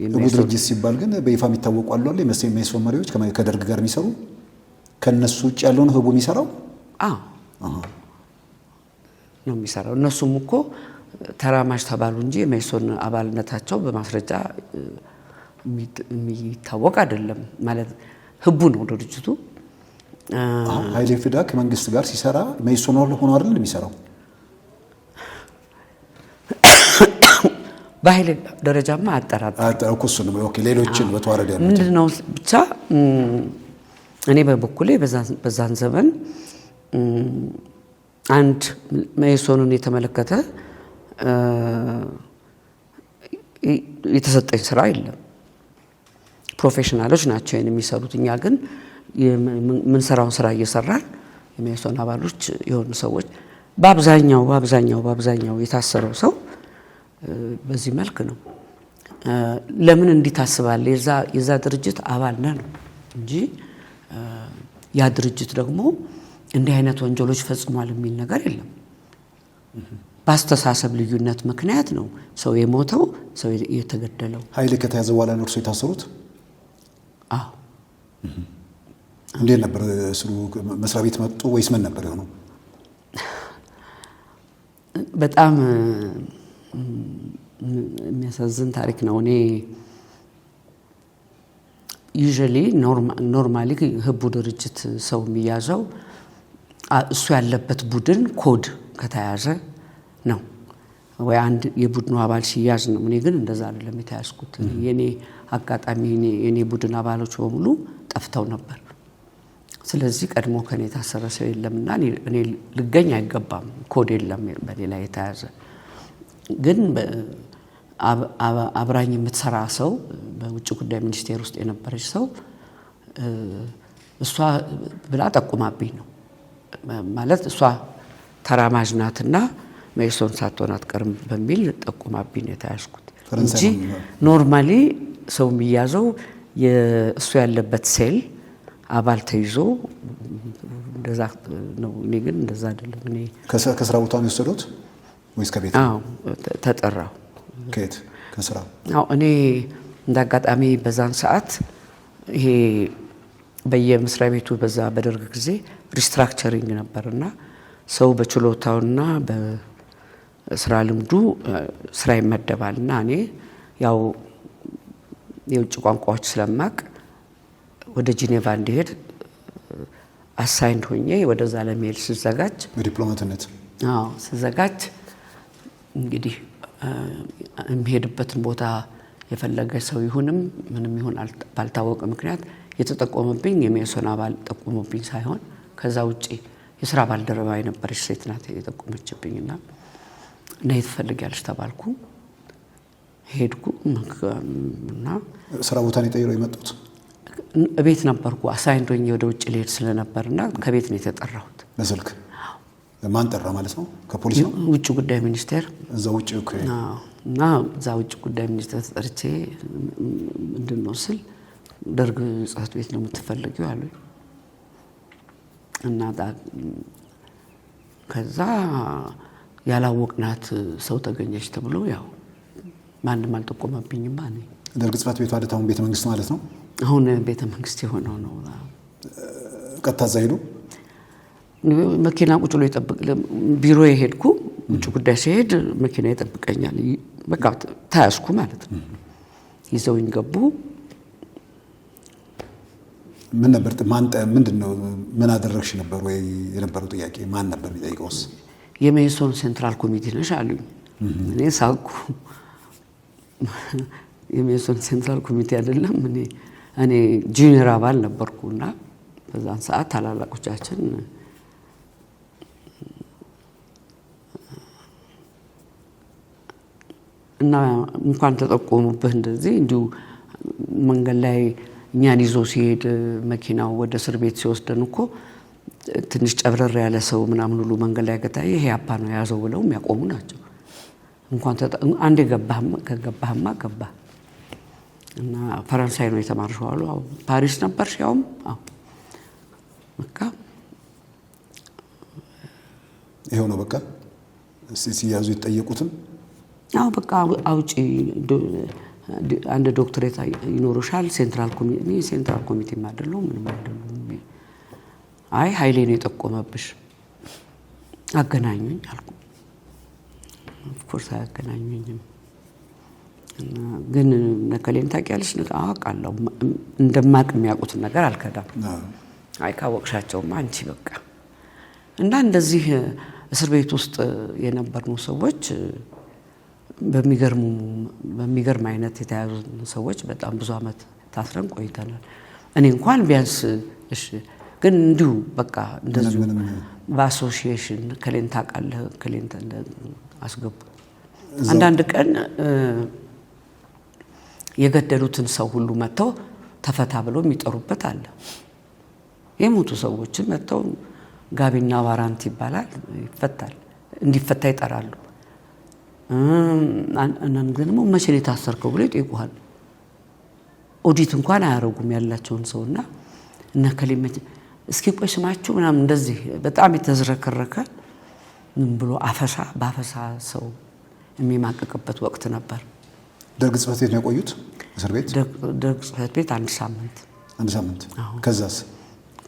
ህቡ ድርጅት ሲባል ግን በይፋ የሚታወቁ አሉ አይደል? የመኢሶን መሪዎች ከደርግ ጋር የሚሰሩ ከነሱ ውጭ ያለውን ህቡ የሚሰራው ነው የሚሰራው። እነሱም እኮ ተራማጅ ተባሉ እንጂ የመኢሶን አባልነታቸው በማስረጃ የሚታወቅ አይደለም። ማለት ህቡ ነው ድርጅቱ። ኃይሌ ፊዳ ከመንግስት ጋር ሲሰራ መኢሶን ሆኖ አይደል የሚሰራው? በኃይል ደረጃማ አጠራኩስን ኦኬ። ሌሎችን በተዋረደ ያሉት ምንድነው? ብቻ እኔ በበኩሌ በዛን ዘመን አንድ መኢሶንን የተመለከተ የተሰጠኝ ስራ የለም። ፕሮፌሽናሎች ናቸው የሚሰሩት። እኛ ግን ምን ሰራውን ስራ እየሰራን የመኢሶን አባሎች የሆኑ ሰዎች በአብዛኛው የታሰረው ሰው በዚህ መልክ ነው። ለምን እንዲታስባል? የዛ ድርጅት አባል ነን እንጂ ያ ድርጅት ደግሞ እንዲህ አይነት ወንጀሎች ፈጽሟል የሚል ነገር የለም። በአስተሳሰብ ልዩነት ምክንያት ነው ሰው የሞተው፣ ሰው የተገደለው። ኃይሌ ከተያዘ በኋላ ነው እርሶ የታሰሩት? አዎ። እንዴት ነበር ስሩ? መስሪያ ቤት መጡ ወይስ ምን ነበር የሆነው? በጣም የሚያሳዝን ታሪክ ነው። እኔ ዩዥዋሊ ኖርማሊ ህቡ ድርጅት ሰው የሚያዘው እሱ ያለበት ቡድን ኮድ ከተያዘ ነው ወይ አንድ የቡድኑ አባል ሲያዝ ነው። እኔ ግን እንደዛ አይደለም የተያዝኩት። የኔ አጋጣሚ የኔ ቡድን አባሎች በሙሉ ጠፍተው ነበር። ስለዚህ ቀድሞ ከኔ ታሰረ ሰው የለምና እኔ ልገኝ አይገባም። ኮድ የለም በሌላ የተያዘ። ግን አብራኝ የምትሰራ ሰው በውጭ ጉዳይ ሚኒስቴር ውስጥ የነበረች ሰው እሷ ብላ ጠቁማብኝ ነው ማለት እሷ ተራማጅ ናትና መኢሶን ሳትሆን አትቀርም በሚል ጠቁማብኝ የተያዝኩት እንጂ ኖርማሊ ሰው የሚያዘው እሱ ያለበት ሴል አባል ተይዞ እንደዛ ነው። እኔ ግን እንደዛ አይደለም። እኔ ከስራ ቦታ ነው የወሰዱት ወይስ ከቤት? አዎ ተጠራው። ከየት? ከስራ? አዎ እኔ እንዳጋጣሚ በዛን ሰዓት ይሄ በየመስሪያ ቤቱ በዛ በደርግ ጊዜ ሪስትራክቸሪንግ ነበርና ሰው በችሎታውና በስራ ልምዱ ስራ ይመደባልና እኔ ያው የውጭ ቋንቋዎች ስለማቅ ወደ ጂኔቫ እንዲሄድ አሳይንድ ሆኜ ወደዛ ለመሄድ ስዘጋጅ በዲፕሎማትነት ስዘጋጅ እንግዲህ የሚሄድበትን ቦታ የፈለገ ሰው ይሁንም ምንም ይሁን ባልታወቀ ምክንያት የተጠቆመብኝ የሜሶን አባል ጠቆመብኝ ሳይሆን ከዛ ውጪ የስራ ባልደረባ የነበረች ሴት ናት የጠቆመችብኝና ነይ ትፈልጊያለሽ ተባልኩ። ሄድኩ እና ስራ ቦታ ነው የጠየቀው የመጡት። ቤት ነበርኩ አሳይንድ ሆኜ ወደ ውጭ ልሄድ ስለነበርና ከቤት ነው የተጠራሁት። በስልክ ማን ጠራ ማለት ነው? ከፖሊስ ነው? ውጭ ጉዳይ ሚኒስቴር እዛ ውጭ እና እዛ ውጭ ጉዳይ ሚኒስቴር ተጠርቼ ምንድነው ስል ደርግ ጽሕፈት ቤት ነው የምትፈልጊው አሉኝ። እና ከዛ ያላወቅናት ሰው ተገኘች ተብሎ ያው ማንም አልጠቆመብኝም ማለት ነው። ደርግ ጽሕፈት ቤቱ አሁን ቤተ መንግስት ማለት ነው? አሁን ቤተ መንግስት የሆነው ነው። ቀጥታ እዛ ሄዱ። መኪና ቁጭ ብሎ ይጠብቅ ቢሮ የሄድኩ ውጭ ጉዳይ ሲሄድ መኪና ይጠብቀኛል። በቃ ታያስኩ ማለት ነው። ይዘውኝ ገቡ። ምን ነበር ምንድነው ምን አደረግሽ ነበር ወይ የነበረው ጥያቄ? ማን ነበር የሚጠይቀውስ? የሜሶን ሴንትራል ኮሚቴ ነሽ አሉኝ። እኔ ሳቁ። የሜሶን ሴንትራል ኮሚቴ አይደለም እኔ ጁኒየር አባል ነበርኩና በዛን ሰዓት ታላላቆቻችን እና እንኳን ተጠቆሙብህ እንደዚህ እንዲሁ መንገድ ላይ እኛን ይዞ ሲሄድ መኪናው ወደ እስር ቤት ሲወስደን እኮ ትንሽ ጨብረር ያለ ሰው ምናምን ሁሉ መንገድ ላይ ገታየ ይሄ አባ ነው ያዘው ብለው የሚያቆሙ ናቸው። እንኳን አንዴ ከገባህማ ገባ እና ፈረንሳይ ነው የተማርሽው አሉ። ፓሪስ ነበርሽ? ያውም በቃ ይሄው ነው በቃ ሲያዙ ይጠየቁትም በቃ አውጪ አንድ ዶክተሬት ይኖርሻል ሴንትራል ኮሚቴ ማደለው ምንም አይደለም። አይ ኃይሌ ነው የጠቆመብሽ አገናኙኝ አልኩ። ኦፍ ኮርስ አያገናኙኝም። ግን ነከሌን ታውቂያለሽ? አውቃለሁ። እንደማቅ የሚያውቁትን ነገር አልከዳም። አይ ካወቅሻቸውማ አንቺ በቃ እና እንደዚህ እስር ቤት ውስጥ የነበርኑ ሰዎች በሚገርም አይነት የተያዙ ሰዎች በጣም ብዙ አመት ታስረን ቆይተናል። እኔ እንኳን ቢያንስ እሺ ግን እንዲሁ በቃ እንደዚሁ በአሶሲዬሽን ከሌን ታውቃለህ ከሌን አስገቡ። አንዳንድ ቀን የገደሉትን ሰው ሁሉ መተው ተፈታ ብለው የሚጠሩበት አለ። የሞቱ ሰዎችን መተው ጋቢና ዋራንት ይባላል ይፈታል፣ እንዲፈታ ይጠራሉ። አንዳንድ ደግሞ መቼ ነው የታሰርከው ብለው ይጠይቁሃል። ኦዲት እንኳን አያረጉም ያላቸውን ሰውና እና ከሊመት እስኪ ቆይ ስማችሁ ምናምን እንደዚህ በጣም የተዝረከረከ ምን ብሎ ባፈሳ ሰው የሚማቀቅበት ወቅት ነበር። ደርግ ጽሕፈት ቤት ነው የቆዩት? እስር ቤት ደርግ ጽሕፈት ቤት አንድ ሳምንት።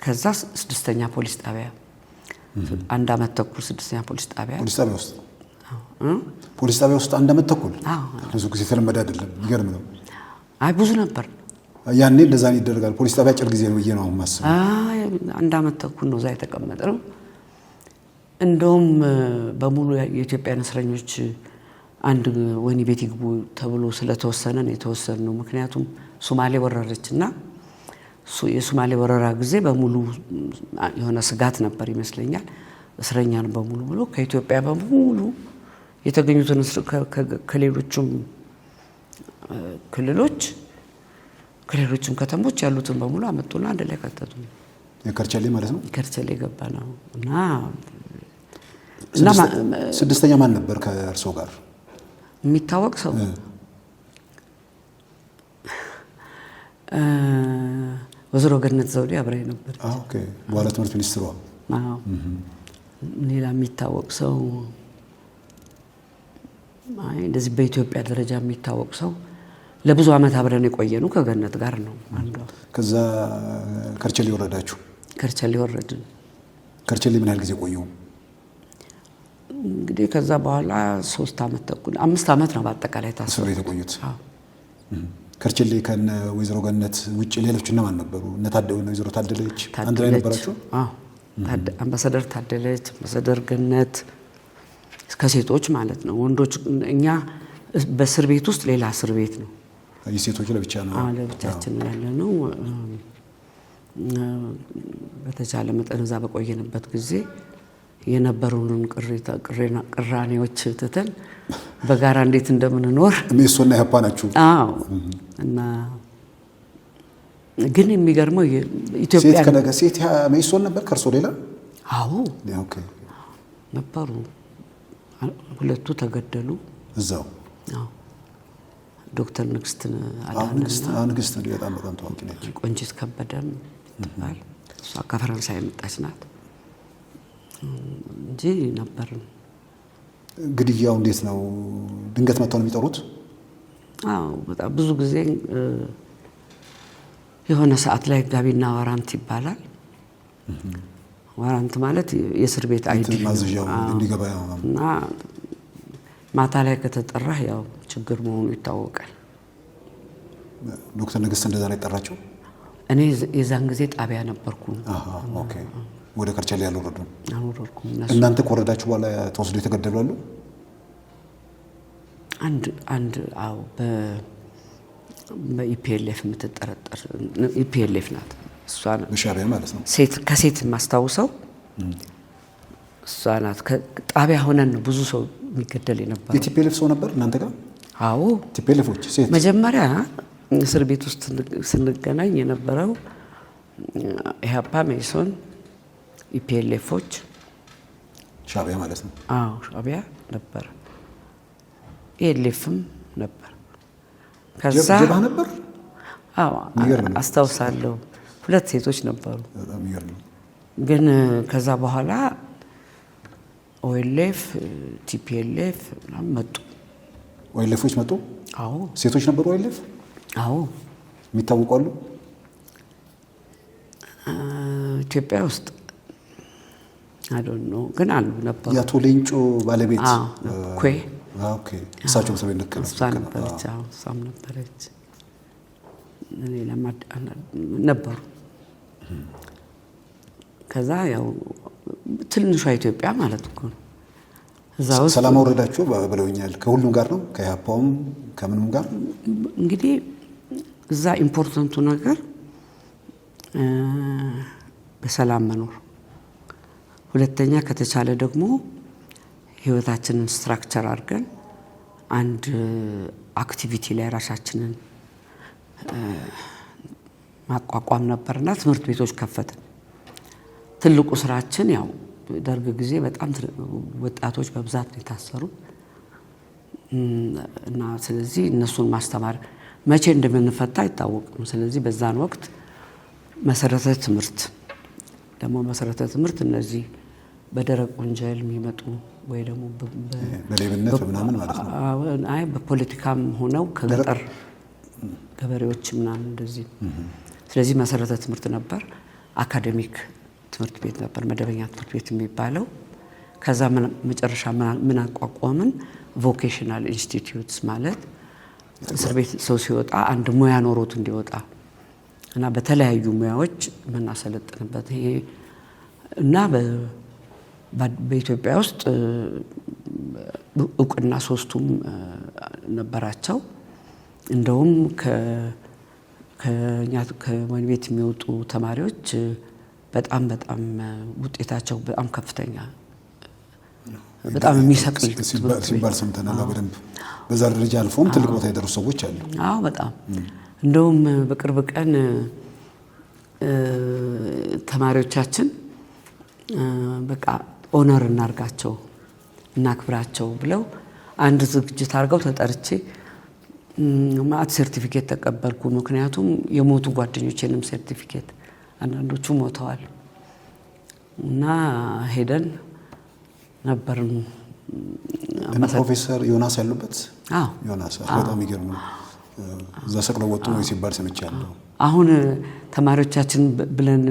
ከዛስ ስድስተኛ ፖሊስ ጣቢያ አንድ አመት ተኩል ስድስተኛ ፖሊስ ጣቢያ ውስጥ ፖሊስ ጣቢያ ውስጥ አንድ አመት ተኩል ብዙ ጊዜ የተለመደ አይደለም። ይገርም ነው። አይ ብዙ ነበር ያኔ እንደዛ ይደረጋል። ፖሊስ ጣቢያ ጭር ጊዜ ነው ብዬ ነው ማስበው። አንድ አመት ተኩል ነው እዛ የተቀመጠው። እንደውም በሙሉ የኢትዮጵያን እስረኞች አንድ ወህኒ ቤት ይግቡ ተብሎ ስለተወሰነ ነው የተወሰነው። ምክንያቱም ሶማሌ ወረረችና የሶማሌ ወረራ ጊዜ በሙሉ የሆነ ስጋት ነበር ይመስለኛል። እስረኛን በሙሉ ብሎ ከኢትዮጵያ በሙሉ የተገኙትን ከሌሎችም ከተሞች ያሉትን በሙሉ አመጡና አንድ ላይ ከተቱ። የከርቸሌ ማለት ነው። ከርቸሌ ገባ ነው እና ስድስተኛ ማን ነበር ከእርሶ ጋር የሚታወቅ ሰው? ወይዘሮ ገነት ዘውዴ አብራኝ ነበር። ኦኬ። በኋላ ትምህርት ሚኒስትሯ። አዎ። ሌላ የሚታወቅ ሰው እንደዚህ በኢትዮጵያ ደረጃ የሚታወቅ ሰው ለብዙ ዓመት አብረን የቆየነው ከገነት ጋር ነው አንዷ። ከዛ ከርቸሌ ወረዳችሁ? ከርቸሌ ወረድን። ከርቸሌ ምን ያህል ጊዜ ቆዩ? እንግዲህ ከዛ በኋላ 3 ዓመት ተኩል 5 ዓመት ነው በአጠቃላይ ታስሮ የተቆዩት። ከርቸሌ ከነ ወይዘሮ ገነት ውጭ ሌሎች እነማን ነበሩ? እነ ታደለ ወይዘሮ ታደለች አንድ ላይ ነበራችሁ? አዎ። አምባሳደር ታደለች፣ አምባሳደር ገነት ከሴቶች ማለት ነው። ወንዶች እኛ በእስር ቤት ውስጥ ሌላ እስር ቤት ነው። የሴቶች ለብቻ ነው? አዎ ለብቻችን ያለ ነው። በተቻለ መጠን እዛ በቆየንበት ጊዜ የነበሩንን ቅራኔዎች ትተን በጋራ እንዴት እንደምንኖር ሜሶና ያፓ ናችሁ? አዎ። እና ግን የሚገርመው ኢትዮጵያ ሴት ከነገ ሴት ሜሶን ነበር ከርሶ ሌላ? አዎ ኦኬ ነበሩ። ሁለቱ ተገደሉ እዛው። አዎ ዶክተር ንግስት አዳነ ንግስት በጣም ታዋቂ ነች። ቆንጂት ከበደም ትባል እሷ ከፈረንሳይ የመጣች ናት እንጂ ነበርን። ግድያው እንዴት ነው? ድንገት መጥተው ነው የሚጠሩት? አዎ በጣም ብዙ ጊዜ የሆነ ሰዓት ላይ ጋቢና ዋራንት ይባላል። ዋራንት ማለት የእስር ቤት አይዲ ማዘዣው እንዲገባ እና ማታ ላይ ከተጠራህ ያው ችግር መሆኑ ይታወቃል። ዶክተር ንግስት እንደዛ ነው የጠራቸው? እኔ የዛን ጊዜ ጣቢያ ነበርኩ። ኦኬ። ወደ ከርቸሌ አልወረዱም? አልወረድኩም። እናንተ ከወረዳችሁ በኋላ ተወስዶ የተገደሉ አሉ? አንድ አዎ በኢፒኤልኤፍ የምትጠረጠር ኢፒኤልኤፍ ናት እሷ በሻዕቢያ ማለት ነው። ከሴት የማስታውሰው እሷ ናት። ጣቢያ ሆነን ብዙ ሰው የሚገደል የነበረው። የቲፒኤልኤፍ ሰው ነበር እናንተ ጋር? አዎ ቲፒኤልኤፎች ሴት መጀመሪያ እስር ቤት ውስጥ ስንገናኝ የነበረው ኢህአፓ፣ ሜሶን፣ ኢፒኤልኤፎች፣ ሻዕቢያ ማለት ነው። አዎ ሻዕቢያ ነበር። ኢኤልኤፍም ነበር። ከዛ ጀባ ነበር? አዎ አስታውሳለሁ። 2 ሴቶች ነበሩ። በጣም ይገርም። ግን ከዛ በኋላ ኦኤልኤፍ፣ ቲፒኤልኤፍ ምናምን መጡ። ኦኤልኤፎች መጡ? አዎ። ሴቶች ነበሩ ኦኤልኤፍ? አዎ። የሚታወቁ አሉ? ኢትዮጵያ ውስጥ አይዶን ነው ግን አሉ ነበሩ። የአቶ ሌንጮ ባለቤት ኩ ኦኬ። እሳቸው ሰው ነከለ እሷ ነበረች። አዎ እሷም ነበረች። እኔ ነበሩ። ከዛ ያው ትንሿ ኢትዮጵያ ማለት እኮ ነው። እዛ ውስጥ ሰላም አወረዳችሁ ብለውኛል። ከሁሉም ጋር ነው? ከያፓውም ከምንም ጋር? እንግዲህ እዛ ኢምፖርታንቱ ነገር በሰላም መኖር፣ ሁለተኛ ከተቻለ ደግሞ ህይወታችንን ስትራክቸር አድርገን አንድ አክቲቪቲ ላይ ራሳችንን ማቋቋም ነበርና ትምህርት ቤቶች ከፈትን። ትልቁ ስራችን ያው ደርግ ጊዜ በጣም ወጣቶች በብዛት ነው የታሰሩት እና ስለዚህ እነሱን ማስተማር መቼ እንደምንፈታ አይታወቅም። ስለዚህ በዛን ወቅት መሰረተ ትምህርት እነዚህ በደረቅ ወንጀል የሚመጡ ወይ ደግሞ በሌብነት ምናምን ማለት ነው። አይ በፖለቲካም ሆነው ከገጠር ገበሬዎች ምናምን እንደዚህ። ስለዚህ መሰረተ ትምህርት ነበር። አካዴሚክ ትምህርት ቤት ነበር፣ መደበኛ ትምህርት ቤት የሚባለው። ከዛ መጨረሻ ምን አቋቋምን? ቮኬሽናል ኢንስቲትዩትስ ማለት እስር ቤት ሰው ሲወጣ አንድ ሙያ ኖሮት እንዲወጣ እና በተለያዩ ሙያዎች የምናሰለጥንበት ይሄ እና በኢትዮጵያ ውስጥ እውቅና 3ቱም ነበራቸው። እንደውም ከወህኒ ቤት የሚወጡ ተማሪዎች በጣም ውጤታቸው በጣም ከፍተኛ በጣም የሚሰቅል ሲባል ሰምተናል። በደንብ በዛ ደረጃ አልፎም ትልቅ ቦታ የደረሱ ሰዎች አሉ። አዎ በጣም እንደውም በቅርብ ቀን ተማሪዎቻችን በቃ ኦነር እናርጋቸው እናክብራቸው ብለው አንድ ዝግጅት አድርገው ተጠርቼ ማአት ሰርቲፊኬት ተቀበልኩ። ምክንያቱም የሞቱ ጓደኞቼንም ሰርቲፊኬት አንዳንዶቹ ሞተዋል እና ሄደን ነበር። ፕሮፌሰር ዮናስ ያሉበት አዎ ዮናስ በጣም ይገርም ነው። እዛ ሰቅለው ወጡ ነው ሲባል ሰምቻለሁ። አሁን ተማሪዎቻችን ብለን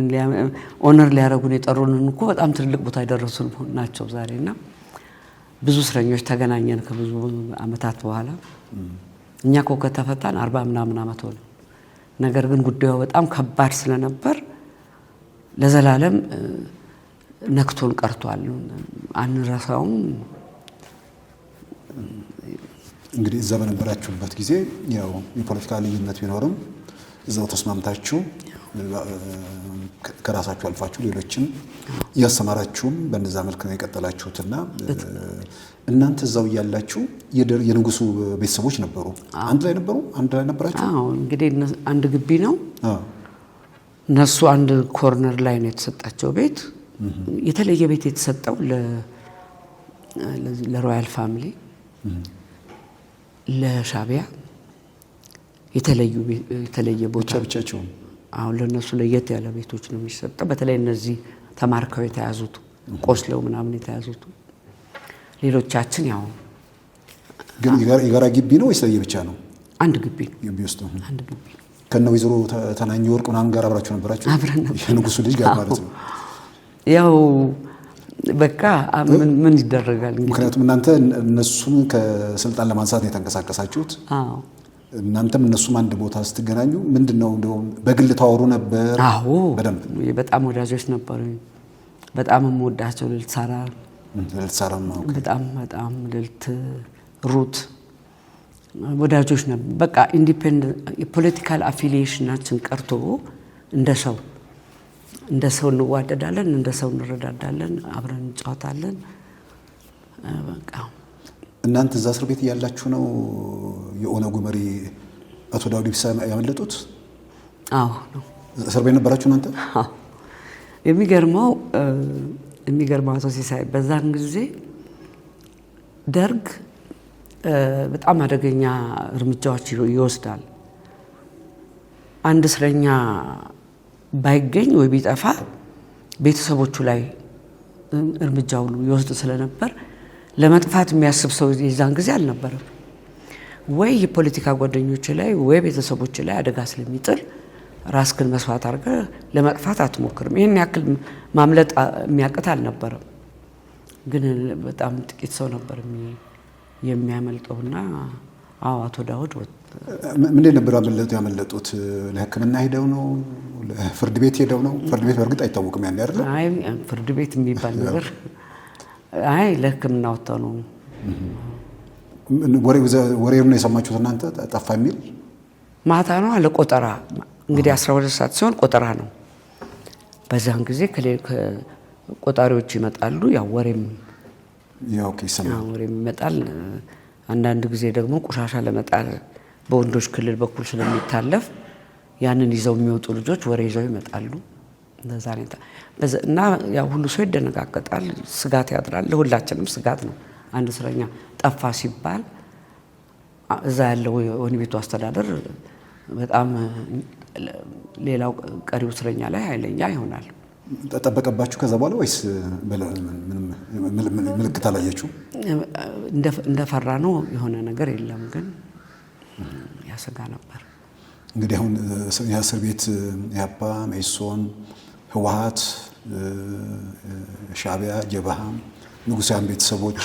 ኦነር ሊያረጉን የጠሩንን እኮ በጣም ትልቅ ቦታ የደረሱ ናቸው ዛሬና ብዙ እስረኞች ተገናኘን ከብዙ አመታት በኋላ። እኛ እኮ ከተፈታን 40 ምናምን አመት ሆነ። ነገር ግን ጉዳዩ በጣም ከባድ ስለነበር ለዘላለም ነክቶን ቀርቷል። አንረሳውም። እንግዲህ እዛ በነበራችሁበት ጊዜ ያው የፖለቲካ ልዩነት ቢኖርም እዛው ተስማምታችሁ ከራሳችሁ አልፋችሁ ሌሎችን ያሰማራችሁም በእነዛ መልክ ነው የቀጠላችሁትና እናንተ እዛው ያላችሁ የንጉሱ ቤተሰቦች ነበሩ። አንድ ላይ ነበራችሁ? አዎ እንግዲህ አንድ ግቢ ነው። እነሱ አንድ ኮርነር ላይ ነው የተሰጣቸው ቤት። የተለየ ቤት የተሰጠው ለሮያል ፋሚሊ ለሻቢያ የተለየ ቦታ ብቻቸው። አሁን ለነሱ ለየት ያለ ቤቶች ነው የሚሰጠው። በተለይ እነዚህ ተማርከው የተያዙት ቆስለው ምናምን የተያዙት። ሌሎቻችን ያው ግን የጋራ ግቢ ነው ወይስ ለየብቻ ነው? አንድ ግቢ ነው። ግቢ ውስጥ ነው። አንድ ግቢ ነው። ከነ ወይዘሮ ተናኝ ወርቅ ምናምን ጋር አብራችሁ ነበራችሁ? አብረን ነበር። የንጉሱ ልጅ ጋር ማለት ነው። ያው በቃ ምን ይደረጋል እንግዲህ። ምክንያቱም እናንተ እነሱን ከስልጣን ለማንሳት ነው የተንቀሳቀሳችሁት። አዎ እናንተም እነሱም አንድ ቦታ ስትገናኙ ምንድነው እንደው በግል ተዋወሩ ነበር? አዎ በደንብ በጣም ወዳጆች ነበሩ። በጣም የምወዳቸው ልዕልት ሳራ በጣም ልዕልት ሩት ወዳጆች ነበር። በቃ ኢንዲፔንደንት የፖለቲካል አፊሊዬሽናችን ቀርቶ እንደ ሰው እንዋደዳለን፣ እንደ ሰው እንረዳዳለን፣ አብረን እንጫወታለን። በቃ እናንተ እዛ እስር ቤት ያላችሁ ነው የኦነጉ መሪ አቶ ዳውድ ኢብሳ ያመለጡት? አዎ ነው። እስር ቤት ነበራችሁ እናንተ? አዎ። የሚገርመው አቶ ሲሳይ በዛን ጊዜ ደርግ በጣም አደገኛ እርምጃዎች ይወስዳል። አንድ እስረኛ ባይገኝ ወይ ቢጠፋ ቤተሰቦቹ ላይ እርምጃ ሁሉ ይወስድ ስለነበር ለመጥፋት የሚያስብ ሰው የዛን ጊዜ አልነበረም። ወይ የፖለቲካ ጓደኞች ላይ ወይ ቤተሰቦች ላይ አደጋ ስለሚጥል ራስክን መስዋዕት አድርገህ ለመጥፋት አትሞክርም። ይሄን ያክል ማምለጥ የሚያቅት አልነበረም። ግን በጣም ጥቂት ሰው ነበር የሚያመልጠውና አቶ ዳውድ ምን ነበር ያመለጡት? ለሕክምና ሄደው ነው? ፍርድ ቤት ሄደው ነው? ፍርድ ቤት በእርግጥ አይታወቅም ያን አይደል? አይ ፍርድ ቤት የሚባል ነገር ለሕክምና ወጣው ነው። ወሬውን የሰማችሁት እናንተ? ጠፋ የሚል ማታ ነው አለ ቆጠራ። እንግዲህ 12 ሰዓት ሲሆን ቆጠራ ነው። በዛን ጊዜ ቆጣሪዎች ይመጣሉ። ያው ወሬም ይመጣል። አንዳንድ ጊዜ ደግሞ ቆሻሻ ለመጣል በወንዶች ክልል በኩል ስለሚታለፍ ያንን ይዘው የሚወጡ ልጆች ወሬ ይዘው ይመጣሉ። እና ያው ሁሉ ሰው ይደነጋገጣል፣ ስጋት ያድራል። ለሁላችንም ስጋት ነው። አንድ እስረኛ ጠፋ ሲባል እዛ ያለው ወህኒ ቤቱ አስተዳደር በጣም ሌላው ቀሪው እስረኛ ላይ ኃይለኛ ይሆናል። ተጠበቀባችሁ ከዛ በኋላ ወይስ ምልክት አላያችሁ? እንደፈራ ነው የሆነ ነገር የለም፣ ግን ያሰጋ ነበር። እንግዲህ አሁን የእስር ቤት ኢህአፓ፣ መኢሶን፣ ህወሓት፣ ሻቢያ፣ ጀብሃ፣ ንጉሳውያን ቤተሰቦች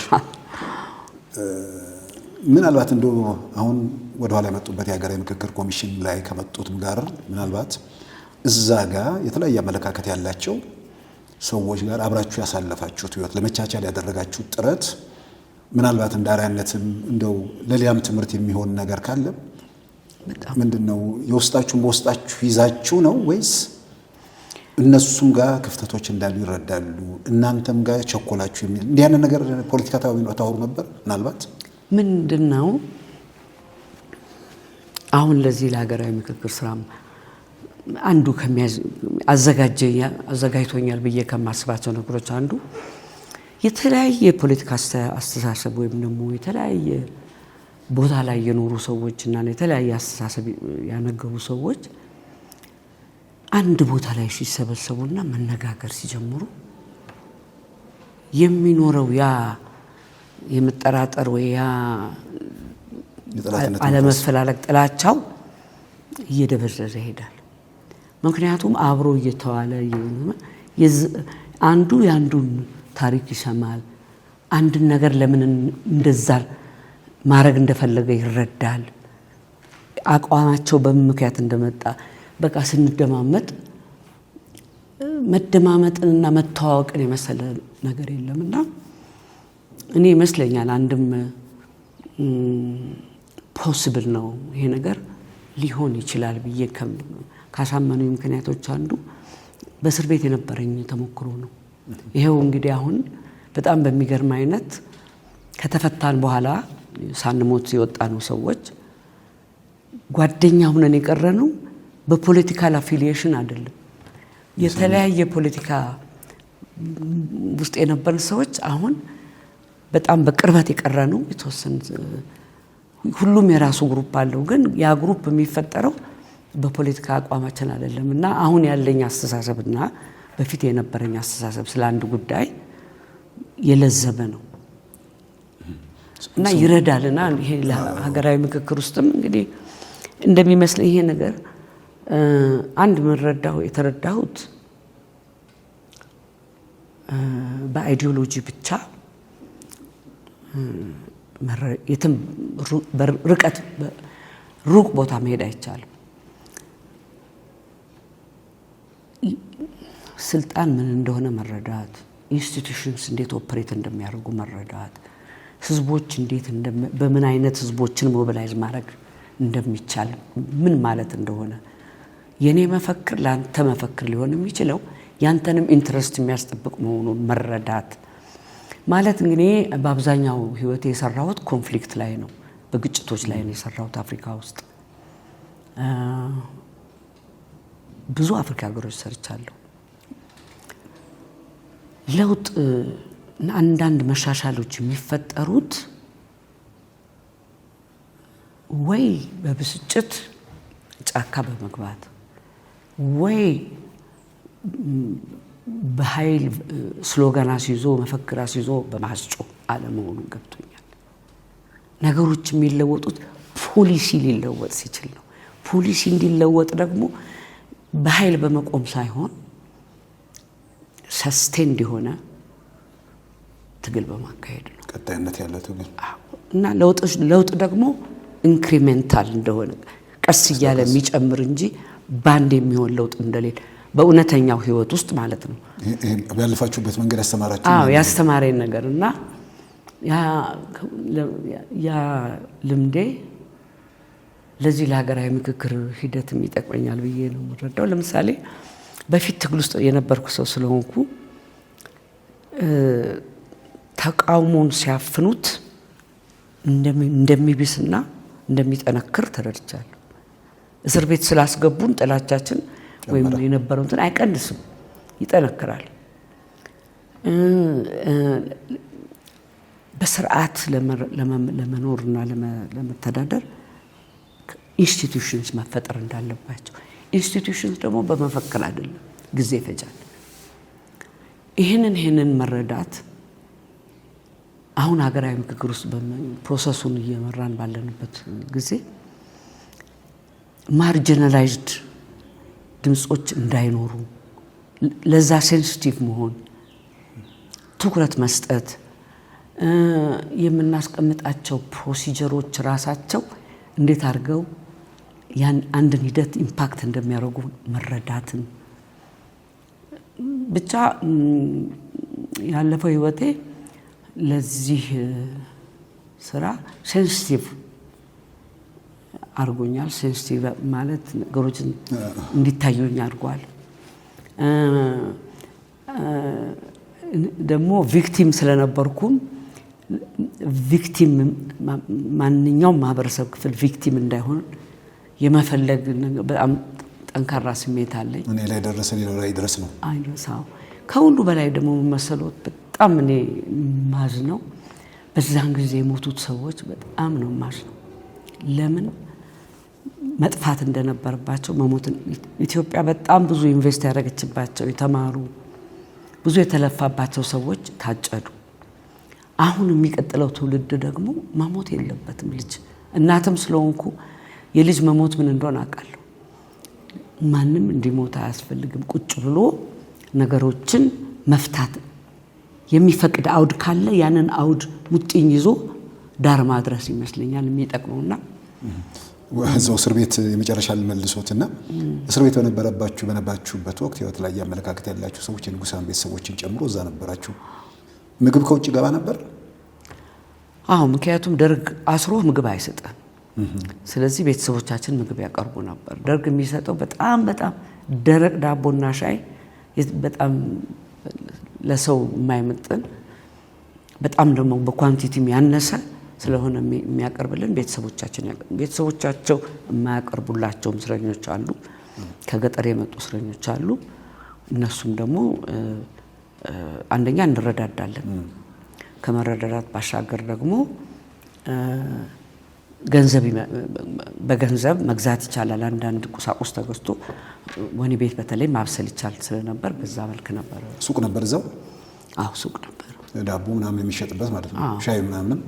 ምናልባት እንደው አሁን ወደኋላ የመጡበት የሀገራዊ ምክክር ኮሚሽን ላይ ከመጡትም ጋር ምናልባት እዛ ጋር የተለያየ አመለካከት ያላቸው ሰዎች ጋር አብራችሁ ያሳለፋችሁት ህይወት ለመቻቻል ያደረጋችሁት ጥረት ምናልባት እንደ አርአያነትም እንደው ለሌላም ትምህርት የሚሆን ነገር ካለ ምንድነው? የውስጣችሁን በውስጣችሁ ይዛችሁ ነው ወይስ እነሱም ጋር ክፍተቶች እንዳሉ ይረዳሉ እናንተም ጋር ቸኮላችሁ የሚል እንዲህ ያለ ነገር ፖለቲካ ታወሩ ነበር? ምናልባት ምንድነው አሁን ለዚህ ለሀገራዊ ምክክር ስራ አንዱ አዘጋጅቶኛል ብዬ ከማስባቸው ነገሮች አንዱ የተለያየ ፖለቲካ አስተሳሰብ ወይም ደግሞ የተለያየ ቦታ ላይ የኖሩ ሰዎችና የተለያየ አስተሳሰብ ያነገቡ ሰዎች አንድ ቦታ ላይ ሲሰበሰቡና መነጋገር ሲጀምሩ የሚኖረው ያ የመጠራጠር ወይ ያ አለመፈላለግ ጥላቻው እየደበዘዘ ይሄዳል። ምክንያቱም አብሮ እየተዋለ አንዱ ያንዱን ታሪክ ይሰማል። አንድ ነገር ለምን እንደዛ ማድረግ እንደፈለገ ይረዳል። አቋማቸው በምን ምክንያት እንደመጣ በቃ ስንደማመጥ መደማመጥንና መተዋወቅን የመሰለ ነገር የለምና እኔ ይመስለኛል አንድም ፖሲብል ነው ይሄ ነገር ሊሆን ይችላል ብዬ ካሳመኑኝ ምክንያቶች አንዱ በእስር ቤት የነበረኝ ተሞክሮ ነው። ይሄው እንግዲህ አሁን በጣም በሚገርም አይነት ከተፈታን በኋላ ሳንሞት የወጣነው ሰዎች ጓደኛ ሆነን የቀረነው በፖለቲካል አፊሊዬሽን አይደለም። የተለያየ ፖለቲካ ውስጥ የነበርን ሰዎች አሁን በጣም በቅርበት የቀረነው የተወሰነ ሁሉም የራሱ ግሩፕ አለው፣ ግን ያ ግሩፕ የሚፈጠረው በፖለቲካ አቋማችን አይደለምና አሁን ያለኝ አስተሳሰብና በፊት የነበረኝ አስተሳሰብ ስለ አንድ ጉዳይ የለዘበ ነው እና ይረዳልና ይሄ ለሀገራዊ ምክክር ውስጥም እንግዲህ እንደሚመስለኝ ይሄ ነገር አንድ የተረዳሁት በአይዲዮሎጂ ብቻ የትም ሩቅ ቦታ መሄድ አይቻልም። ስልጣን ምን እንደሆነ መረዳት፣ ኢንስቲትዩሽንስ እንዴት ኦፕሬት እንደሚያደርጉ መረዳት፣ ህዝቦች እንዴት በምን አይነት ህዝቦችን ሞቢላይዝ ማድረግ እንደሚቻል ምን ማለት እንደሆነ የኔ መፈክር ለአንተ መፈክር ሊሆን የሚችለው ያንተንም ኢንትረስት የሚያስጠብቅ መሆኑን መረዳት ማለት እንግዲህ በአብዛኛው ህይወቴ የሰራሁት ኮንፍሊክት ላይ ነው፣ በግጭቶች ላይ ነው የሰራሁት አፍሪካ ውስጥ ብዙ አፍሪካ ሀገሮች ሰርቻለሁ። ለውጥ አንዳንድ መሻሻሎች የሚፈጠሩት ወይ በብስጭት ጫካ በመግባት ወይ በኃይል ስሎጋን አስይዞ መፈክር አስይዞ በማስጮህ አለመሆኑን ገብቶኛል። ነገሮች የሚለወጡት ፖሊሲ ሊለወጥ ሲችል ነው። ፖሊሲ እንዲለወጥ ደግሞ በኃይል በመቆም ሳይሆን ሰስቴንድ የሆነ ትግል በማካሄድ ነው። ቀጣይነት ያለው ትግል እና ለውጥ ደግሞ ኢንክሪሜንታል እንደሆነ ቀስ እያለ የሚጨምር እንጂ ባንድ የሚሆን ለውጥ እንደሌለ በእውነተኛው ህይወት ውስጥ ማለት ነው። ያለፋችሁበት መንገድ ያስተማራችሁ? ያስተማረኝ ነገር እና ያ ልምዴ ለዚህ ለሀገራዊ ምክክር ሂደት ይጠቅመኛል ብዬ ነው የምረዳው። ለምሳሌ በፊት ትግል ውስጥ የነበርኩ ሰው ስለሆንኩ ተቃውሞን ሲያፍኑት እንደሚብስና እንደሚጠነክር ተረድቻለሁ። እስር ቤት ስላስገቡን ጥላቻችን ወይም የነበረው እንትን አይቀንስም፣ ይጠነክራል። በስርዓት ለመኖርና ለመተዳደር ኢንስቲትዩሽንስ መፈጠር እንዳለባቸው፣ ኢንስቲትዩሽንስ ደግሞ በመፈክር አይደለም፣ ጊዜ ይፈጃል። ይህንን መረዳት አሁን ሀገራዊ ምክክር ውስጥ ፕሮሰሱን እየመራን ባለንበት ጊዜ ማርጂናላይዝድ ድምጾች እንዳይኖሩ ለዛ ሴንሲቲቭ መሆን፣ ትኩረት መስጠት፣ የምናስቀምጣቸው ፕሮሲጀሮች ራሳቸው እንዴት አድርገው ያን አንድን ሂደት ኢምፓክት እንደሚያደርጉ መረዳትን ብቻ ያለፈው ህይወቴ ለዚህ ስራ ሴንሲቲቭ አርጎኛል። ሴንሲቲቭ ማለት ነገሮችን እንዲታዩኝ አድርጓል። ደግሞ ቪክቲም ስለነበርኩም ቪክቲም ማንኛውም ማህበረሰብ ክፍል ቪክቲም እንዳይሆን የመፈለግ በጣም ጠንካራ ስሜት አለኝ። እኔ ላይ ደረሰ ሌላ ላይ ድረስ ነው አይነሳው። ከሁሉ በላይ ደግሞ መሰሎት በጣም እኔ ማዝ ነው በዛን ጊዜ የሞቱት ሰዎች በጣም ነው ማዝ ነው። ለምን መጥፋት እንደነበረባቸው መሞትን ኢትዮጵያ በጣም ብዙ ኢንቨስት ያደረገችባቸው የተማሩ ብዙ የተለፋባቸው ሰዎች ታጨዱ። አሁን የሚቀጥለው ትውልድ ደግሞ መሞት የለበትም። ልጅ እናትም ስለሆንኩ የልጅ መሞት ምን እንደሆነ አውቃለሁ። ማንም እንዲሞት አያስፈልግም። ቁጭ ብሎ ነገሮችን መፍታት የሚፈቅድ አውድ ካለ ያንን አውድ ሙጥኝ ይዞ ዳር ማድረስ ይመስለኛል የሚጠቅመውና እዛው እስር ቤት የመጨረሻ ልመልሶትና እስር ቤት በነበራችሁበት ወቅት ህይወት ላይ ያመለካከት ያላችሁ ሰዎች የንጉሳን ቤተሰቦችን ጨምሮ እዛ ነበራችሁ። ምግብ ከውጭ ገባ ነበር? አዎ፣ ምክንያቱም ደርግ አስሮ ምግብ አይሰጠን። ስለዚህ ቤተሰቦቻችን ምግብ ያቀርቡ ነበር። ደርግ የሚሰጠው በጣም ደረቅ ዳቦና ሻይ በጣም ለሰው የማይመጥን በጣም ደግሞ በኳንቲቲም ያነሰ ስለሆነ የሚያቀርብልን ቤተሰቦቻቸው የማያቀርቡላቸውም እስረኞች አሉ። ከገጠር የመጡ እስረኞች አሉ። እነሱም ደግሞ አንደኛ እንረዳዳለን። ከመረዳዳት ባሻገር ደግሞ በገንዘብ መግዛት ይቻላል። አንዳንድ ቁሳቁስ ተገዝቶ ወህኒ ቤት በተለይ ማብሰል ይቻል ስለነበር በዛ መልክ ነበር። ሱቅ ነበር እዛው? አዎ ሱቅ ነበር። ዳቦ ምናምን የሚሸጥበት ማለት ነው። ሻይ ምናምን፣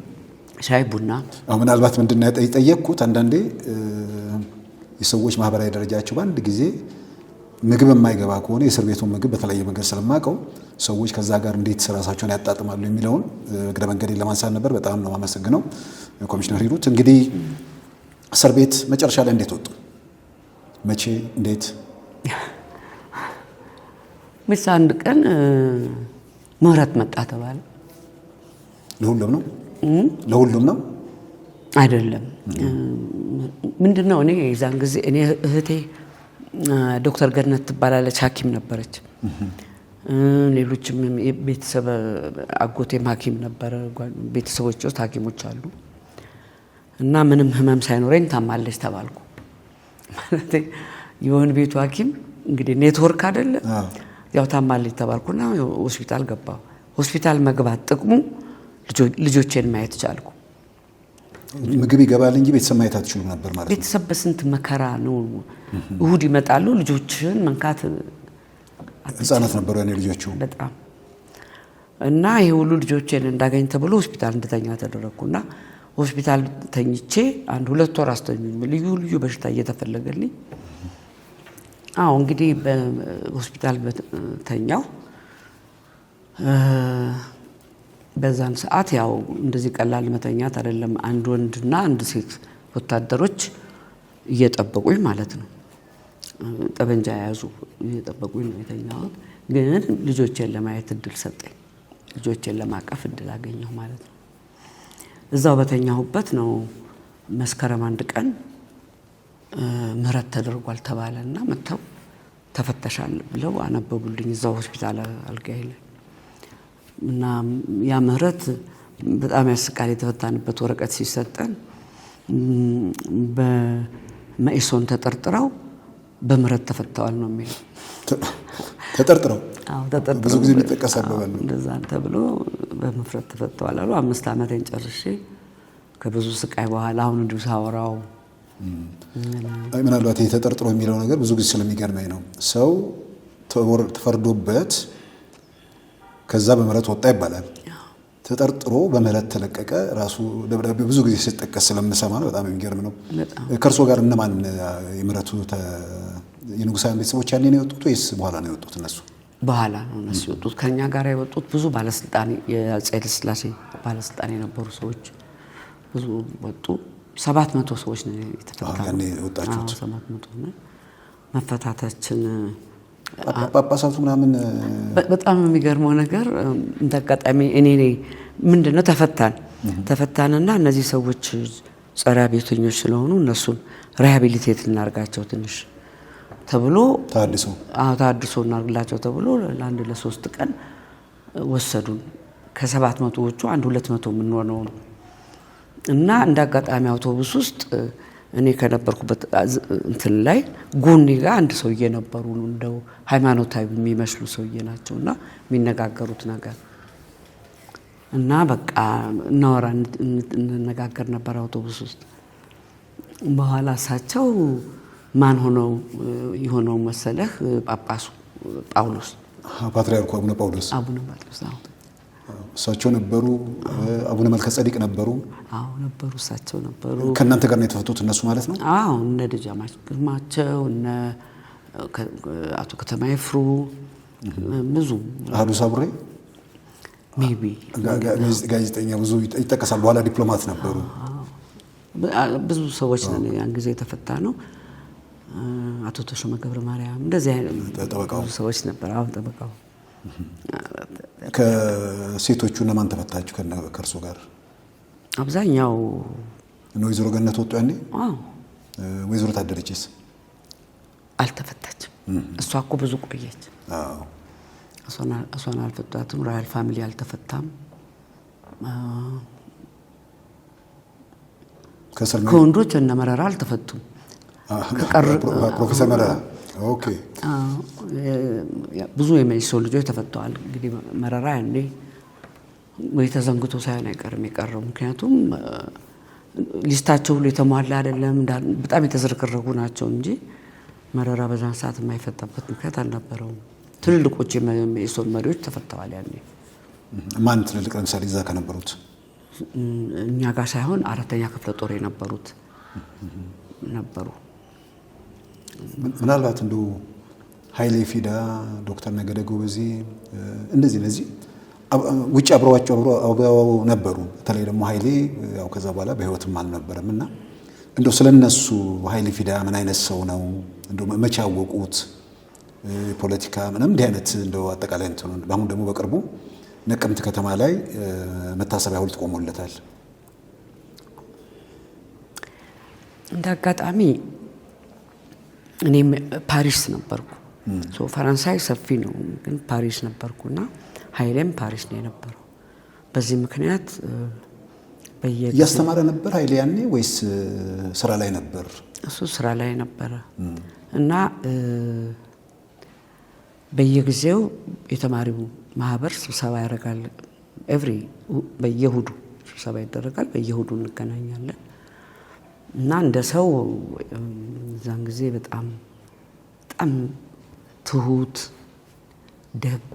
ሻይ ቡና። አሁን ምናልባት ምንድነው የጠየቅኩት አንዳንዴ የሰዎች ማህበራዊ ደረጃቸው በአንድ ጊዜ ምግብ የማይገባ ከሆነ የእስር ቤቱን ምግብ በተለያየ መንገድ ስለማቀው ሰዎች ከዛ ጋር እንዴት ራሳቸውን ያጣጥማሉ የሚለውን እግረ መንገዴን ለማንሳት ነበር። በጣም ነው የማመሰግነው ኮሚሽነር ሂሩት። እንግዲህ እስር ቤት መጨረሻ ላይ እንዴት ወጡ? መቼ? እንዴት? ምስ አንድ ቀን ምህረት መጣ ተባለ። ለሁሉም ነው? ለሁሉም ነው አይደለም። ምንድነው እኔ የዛን ጊዜ እኔ እህቴ ዶክተር ገነት ትባላለች፣ ሐኪም ነበረች። ሌሎችም ቤተሰብ አጎቴም ሐኪም ነበረ። ቤተሰቦች ውስጥ ሐኪሞች አሉ እና ምንም ህመም ሳይኖረኝ ታማለች ተባልኩ። ማለት የወህኒ ቤቱ ሐኪም እንግዲህ ኔትወርክ አይደለ? ያው ታማለች ተባልኩና ሆስፒታል ገባሁ። ሆስፒታል መግባት ጥቅሙ ልጆቼን ማየት ቻልኩ። ምግብ ይገባል እንጂ ቤተሰብ ማየት አትችሉም ነበር ማለት ነው። ቤተሰብ በስንት መከራ ነው። እሁድ ይመጣሉ። ልጆችን መንካት ህፃናት ነበሩ ያኔ ልጆቹ በጣም እና ይሄ ሁሉ ልጆቼን እንዳገኝ ተብሎ ሆስፒታል እንድተኛ ተደረኩና ሆስፒታል ተኝቼ 1-2 ወር አስተኙኝ። ልዩ በሽታ እየተፈለገልኝ። አዎ እንግዲህ በሆስፒታል ተኛው። በዛን ሰዓት ያው እንደዚህ ቀላል መተኛት አይደለም። አንድ ወንድና አንድ ሴት ወታደሮች እየጠበቁኝ ማለት ነው። ጠበንጃ ያዙ እየጠበቁኝ ነው የተኛሁት። ግን ልጆቼን ለማየት እድል ሰጠኝ። ልጆቼን ለማቀፍ እድል አገኘሁ ማለት ነው። እዛው በተኛሁበት ነው መስከረም 1 ቀን ምህረት ተደርጓል ተባለና መተው ተፈተሻል ብለው አነበቡልኝ እዛው ሆስፒታል አልጋዬ ላይ። እና ያ ምህረት በጣም ያስቃል። የተፈታንበት ወረቀት ሲሰጠን በመኢሶን ተጠርጥረው በምህረት ተፈተዋል ነው የሚለው። ተጠርጥረው? አዎ ተጠርጥረው። ብዙ ጊዜ የሚጠቀሳል ነው እንደዛ ተብሎ በምህረት ተፈተዋል አሉ። 5 ዓመቴን ጨርሼ ከብዙ ስቃይ በኋላ አሁን እንዲሁ ሳወራው ምናልባት ተጠርጥሮ የሚለው ነገር ብዙ ጊዜ ስለሚገርመኝ ነው። ሰው ተፈርዶበት ከዛ በምህረት ወጣ ይባላል። ተጠርጥሮ በምህረት ተለቀቀ ራሱ ደብዳቤ ብዙ ጊዜ ሲጠቀስ ስለምሰማ ነው። በጣም የሚገርም ነው። ከእርሶ ጋር እነማን የምህረቱ የንጉሳውያን ቤተሰቦች ያኔ ነው የወጡት ወይስ በኋላ ነው የወጡት? እነሱ በኋላ ነው እነሱ የወጡት። ከኛ ጋር የወጡት ብዙ ባለስልጣን የአፄ ኃይለ ሥላሴ ባለስልጣን የነበሩ ሰዎች ብዙ ወጡ። 700 ሰዎች ነው የተፈታነው። ያኔ ወጣችሁት? 700 ነው መፈታታችን። ጳጳሳቱ ምናምን በጣም የሚገርመው ነገር እንደአጋጣሚ እኔ ምንድነው ተፈታንና እነዚህ ሰዎች ጸረ ቤተኞች ስለሆኑ እነሱን ሪሃቢሊቴት እናርጋቸው ትንሽ ተብሎ ታድሶ እናርግላቸው ተብሎ ለ1-3 ቀን ወሰዱን። ከ700ዎቹ 1-200 የምንሆነው ነው። እና እንዳጋጣሚ አውቶቡስ ውስጥ እኔ ከነበርኩበት እንትን ላይ ጎኔ ጋር አንድ ሰውዬ ነበሩ። እንደው ሃይማኖታዊ የሚመስሉ ሰውዬ ናቸውና የሚነጋገሩት ነገር እና በቃ እናወራ እንነጋገር ነበር አውቶቡስ ውስጥ በኋላ እሳቸው ማን ሆነው የሆነው መሰለህ? ጳጳሱ ጳውሎስ ፓትርያርኩ አቡነ ጳውሎስ እሳቸው ነበሩ። አቡነ መልከ ጸዲቅ ነበሩ። አዎ ነበሩ፣ እሳቸው ነበሩ። ከእናንተ ጋር ነው የተፈቱት እነሱ ማለት ነው? አዎ እነ ደጃዝማች ግርማቸው፣ እነ አቶ ከተማ ይፍሩ፣ ብዙ አህዱ ሳቡሬ ሜቢ ጋዜጠኛ ብዙ ይጠቀሳል። በኋላ ዲፕሎማት ነበሩ። ብዙ ሰዎች ነን ያን ጊዜ የተፈታ ነው። አቶ ተሾመ ገብረ ማርያም እንደዚህ አይነት ሰዎች ነበር። አሁን ጠበቃው ከሴቶቹ እነማን ተፈታችሁ ከእርሱ ጋር? አብዛኛው ወይዘሮ ገነት ወጡ ያኔ? አዎ። ወይዘሮ ታደለችስ? አልተፈታችም። እሷ እኮ ብዙ ቆየች። አዎ። እሷን አልፈታትም። ሮያል ፋሚሊ አልተፈታም። ከወንዶች እነ መረራ አልተፈቱም። ፕሮፌሰር መረራ ኦኬ። ብዙ የመኢሶን ልጆች ተፈተዋል። እንግዲህ መረራ ያኔ ወይ ተዘንግቶ ሳይሆን አይቀርም የቀረው። ምክንያቱም ሊስታቸው ሁሉ የተሟላ አይደለም፣ በጣም የተዝረከረኩ ናቸው እንጂ መረራ በዛን ሰዓት የማይፈታበት ምክንያት አልነበረውም። ትልልቆች የመኢሶን መሪዎች ተፈተዋል ያኔ። ማን ትልልቅ? ለምሳሌ እዛ ከነበሩት እኛ ጋር ሳይሆን አራተኛ ክፍለ ጦር የነበሩት ነበሩ። ምናልባት እንደው ኃይሌ ፊዳ፣ ዶክተር ነገደ ጎበዜ እነዚህ ውጭ አብረዋቸው ነበሩ። በተለይ ደግሞ ኃይሌ ያው ከዛ በኋላ በህይወትም አልነበረም እና እንደው ስለነሱ ኃይሌ ፊዳ ምን አይነት ሰው ነው? እንደው መቼ ያወቁት? ፖለቲካ ምንም እንዲህ አይነት እንደው አጠቃላይ እንትኑ። አሁን ደግሞ በቅርቡ ነቀምት ከተማ ላይ መታሰቢያ ሐውልት ቆሞለታል። እንደ አጋጣሚ እኔም ፓሪስ ነበርኩ። ፈረንሳይ ሰፊ ነው፣ ግን ፓሪስ ነበርኩና ኃይሌም ፓሪስ ነው የነበረው። በዚህ ምክንያት እያስተማረ ነበር ኃይሌ ያኔ ወይስ ስራ ላይ ነበር? እሱ ስራ ላይ ነበረ እና በየጊዜው የተማሪው ማህበር ስብሰባ ያደርጋል። በየሁዱ ስብሰባ ይደረጋል። በየሁዱ እንገናኛለን እና እንደ ሰው እዛን ጊዜ በጣም ትሁት፣ ደግ፣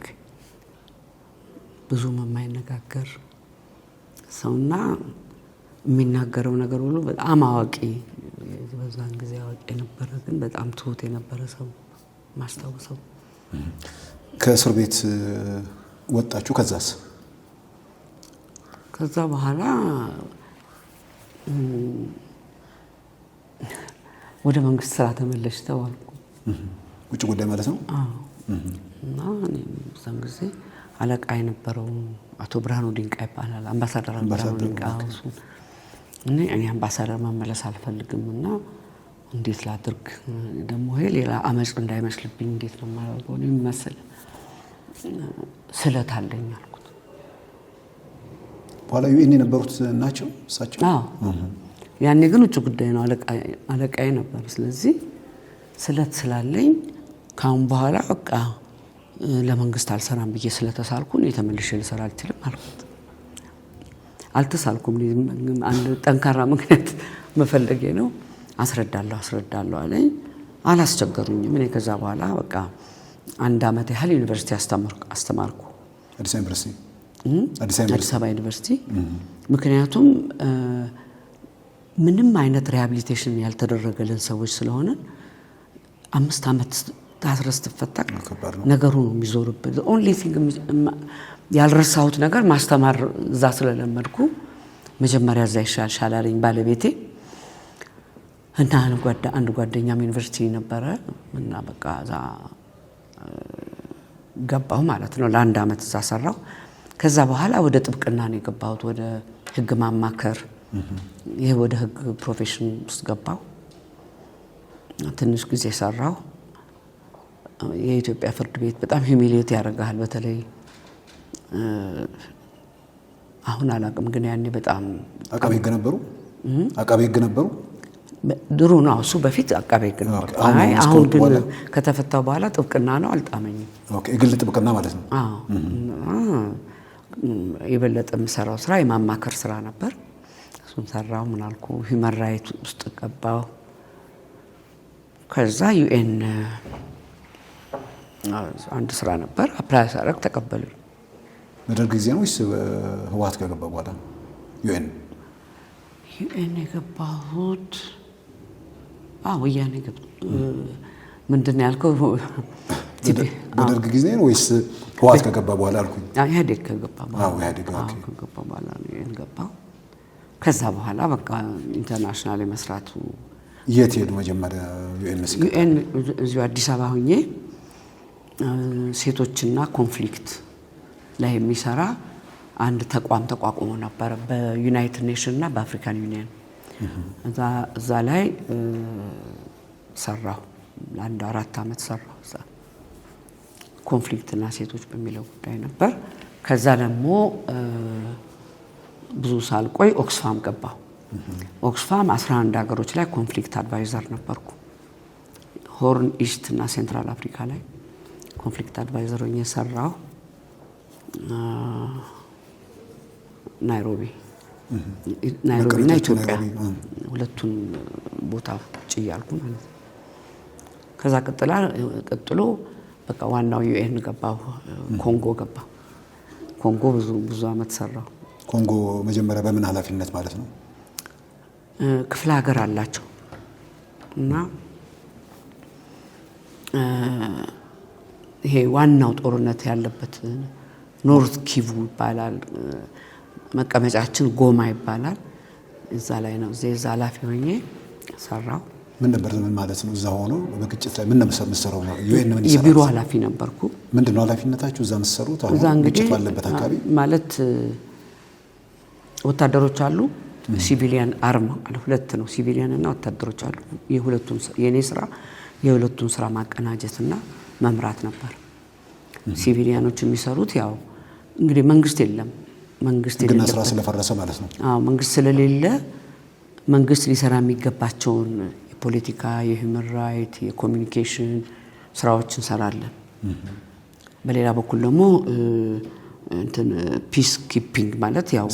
ብዙም የማይነጋገር ሰውና የሚናገረው ነገር ሁሉ በጣም አዋቂ፣ በዛን ጊዜ አዋቂ የነበረ ግን በጣም ትሁት የነበረ ሰው ማስታወሰው። ከእስር ቤት ወጣችሁ? ከዛስ? ከዛ በኋላ ወደ መንግስት ስራ ተመለሽ ተባልኩ። ውጭ ጉዳይ ማለት ነው? አዎ። እና እዛን ጊዜ አለቃ የነበረው አቶ ብርሃኑ ዲንቃ ይባላል። አምባሳደር ብርሃኑ ዲንቃ እሱን እኔ አምባሳደር መመለስ አልፈልግም እና እንዴት ላድርግ ደግሞ ይሄ ሌላ አመጽ እንዳይመስልብኝ እንዴት ነው የማደርገው? እኔ መሰለ ስለት አለኝ አልኩት። በኋላ ዩኤን የነበሩት ናቸው እሳቸው? አዎ። ያኔ ግን ውጭ ጉዳይ ነው አለቃዬ ነበር። ስለዚህ ስለት ስላለኝ ካሁን በኋላ በቃ ለመንግስት አልሰራም ብዬ ስለተሳልኩ እኔ ተመልሼ ልሰራ አልችልም አልኩት። አልተሳልኩም። አንድ ጠንካራ ምክንያት መፈለጌ ነው። አስረዳለሁ አለኝ። አላስቸገሩኝም። እኔ ከዛ በኋላ በቃ 1 አመት ያህል ዩኒቨርሲቲ አስተማርኩ። አዲስ አበባ ዩኒቨርሲቲ። ምክንያቱም ምንም አይነት ሪሃቢሊቴሽን ያልተደረገልን ሰዎች ስለሆነ 5 አመት ታስረስ ተፈታ ነገሩ ነው የሚዞርበት። ኦንሊ ቲንግ ያልረሳሁት ነገር ማስተማር እዛ ስለለመድኩ መጀመሪያ እዛ ይሻልሻል አለኝ ባለቤቴ እና አንድ ጓደኛም ዩኒቨርሲቲ ነበረ እና በቃ እዛ ገባሁ ማለት ነው። ለ1 አመት እዛ ሰራሁ። ከዛ በኋላ ወደ ጥብቅና ነው የገባሁት፣ ወደ ህግ ማማከር። ይሄ ወደ ህግ ፕሮፌሽን ውስጥ ገባሁ። ትንሽ ጊዜ ሰራሁ። የኢትዮጵያ ፍርድ ቤት በጣም ሂሚሊየት ያደርጋል። በተለይ አሁን አላውቅም፣ ግን ያኔ በጣም አቃቤ ህግ ነበሩ። ድሮ ነው እሱ በፊት አቃቤ ህግ ነበር። አሁን ግን ከተፈታው በኋላ ጥብቅና ነው። አልጣመኝም። ኦኬ፣ የግል ጥብቅና ማለት ነው። አዎ። የበለጠ የምሰራው ስራ የማማከር ስራ ነበር። እሱን ሰራው። ምን አልኩ ሂውማን ራይት ውስጥ ገባው። ከዛ ዩኤን አንድ ስራ ነበር አፕላይ ሳረግ ተቀበሉ። በደርግ ጊዜ ነው ወይስ ህወሓት ከገባ በኋላ? ዩኤን የገባሁት ወያኔ ምንድን ነው ያልከው? በደርግ ጊዜ ነው ወይስ ህወሓት ከገባ በኋላ አልኩኝ? ኢህአዴግ ከገባ በኋላ ከገባ በኋላ ነው የገባው። ከዛ በኋላ በቃ ኢንተርናሽናል የመስራቱ። የት ሄዱ መጀመሪያ? ዩኤን እዚሁ አዲስ አበባ ሆኜ ሴቶችና ኮንፍሊክት ላይ የሚሰራ አንድ ተቋም ተቋቁሞ ነበር በዩናይትድ ኔሽን እና በአፍሪካን ዩኒየን። እዛ ላይ ሰራሁ ለአንድ 4 ዓመት ሰራሁ። እዛ ኮንፍሊክትና ሴቶች በሚለው ጉዳይ ነበር። ከዛ ደግሞ ብዙ ሳልቆይ ኦክስፋም ገባሁ። ኦክስፋም 11 ሀገሮች ላይ ኮንፍሊክት አድቫይዘር ነበርኩ። ሆርን ኢስት እና ሴንትራል አፍሪካ ላይ ኮንፍሊክት አድቫይዘር ሆኜ ሰራሁ። ናይሮቢ እና ኢትዮጵያ ሁለቱን ቦታ ጭያልኩ ማለት ነው። ከዛ ቀጥሎ በቃ ዋናው ዩኤን ገባሁ። ኮንጎ ገባሁ። ኮንጎ ብዙ አመት ሰራሁ። ኮንጎ መጀመሪያ በምን ኃላፊነት ማለት ነው? ክፍለ ሀገር አላቸው እና ይሄ ዋናው ጦርነት ያለበት ኖርት ኪቩ ይባላል። መቀመጫችን ጎማ ይባላል። እዛ ላይ ነው። እዛ ኃላፊ ሆኜ ሰራው። ምን ነበር ምን ማለት ነው? እዛ ሆኖ በግጭት ላይ ምን መስራው ነው? ዩኤን ምን ይሰራል? የቢሮ ኃላፊ ነበርኩ። ምንድነው ኃላፊነታችሁ እዛ መስሩት? አሁን ግጭት ባለበት አካባቢ ማለት ወታደሮች አሉ፣ ሲቪሊያን አርም አለ። ሁለት ነው፣ ሲቪሊያን እና ወታደሮች አሉ። የሁለቱም የኔ ስራ የሁለቱም ስራ ማቀናጀትና መምራት ነበር። ሲቪሊያኖች የሚሰሩት ያው እንግዲህ መንግስት የለም፣ መንግስት ግን ስራ ስለፈረሰ ማለት ነው። መንግስት ስለሌለ መንግስት ሊሰራ የሚገባቸውን የፖለቲካ፣ የሂውማን ራይት፣ የኮሚኒኬሽን ስራዎችን እንሰራለን። በሌላ በኩል ደግሞ ፒስ ኪፒንግ ማለት ያው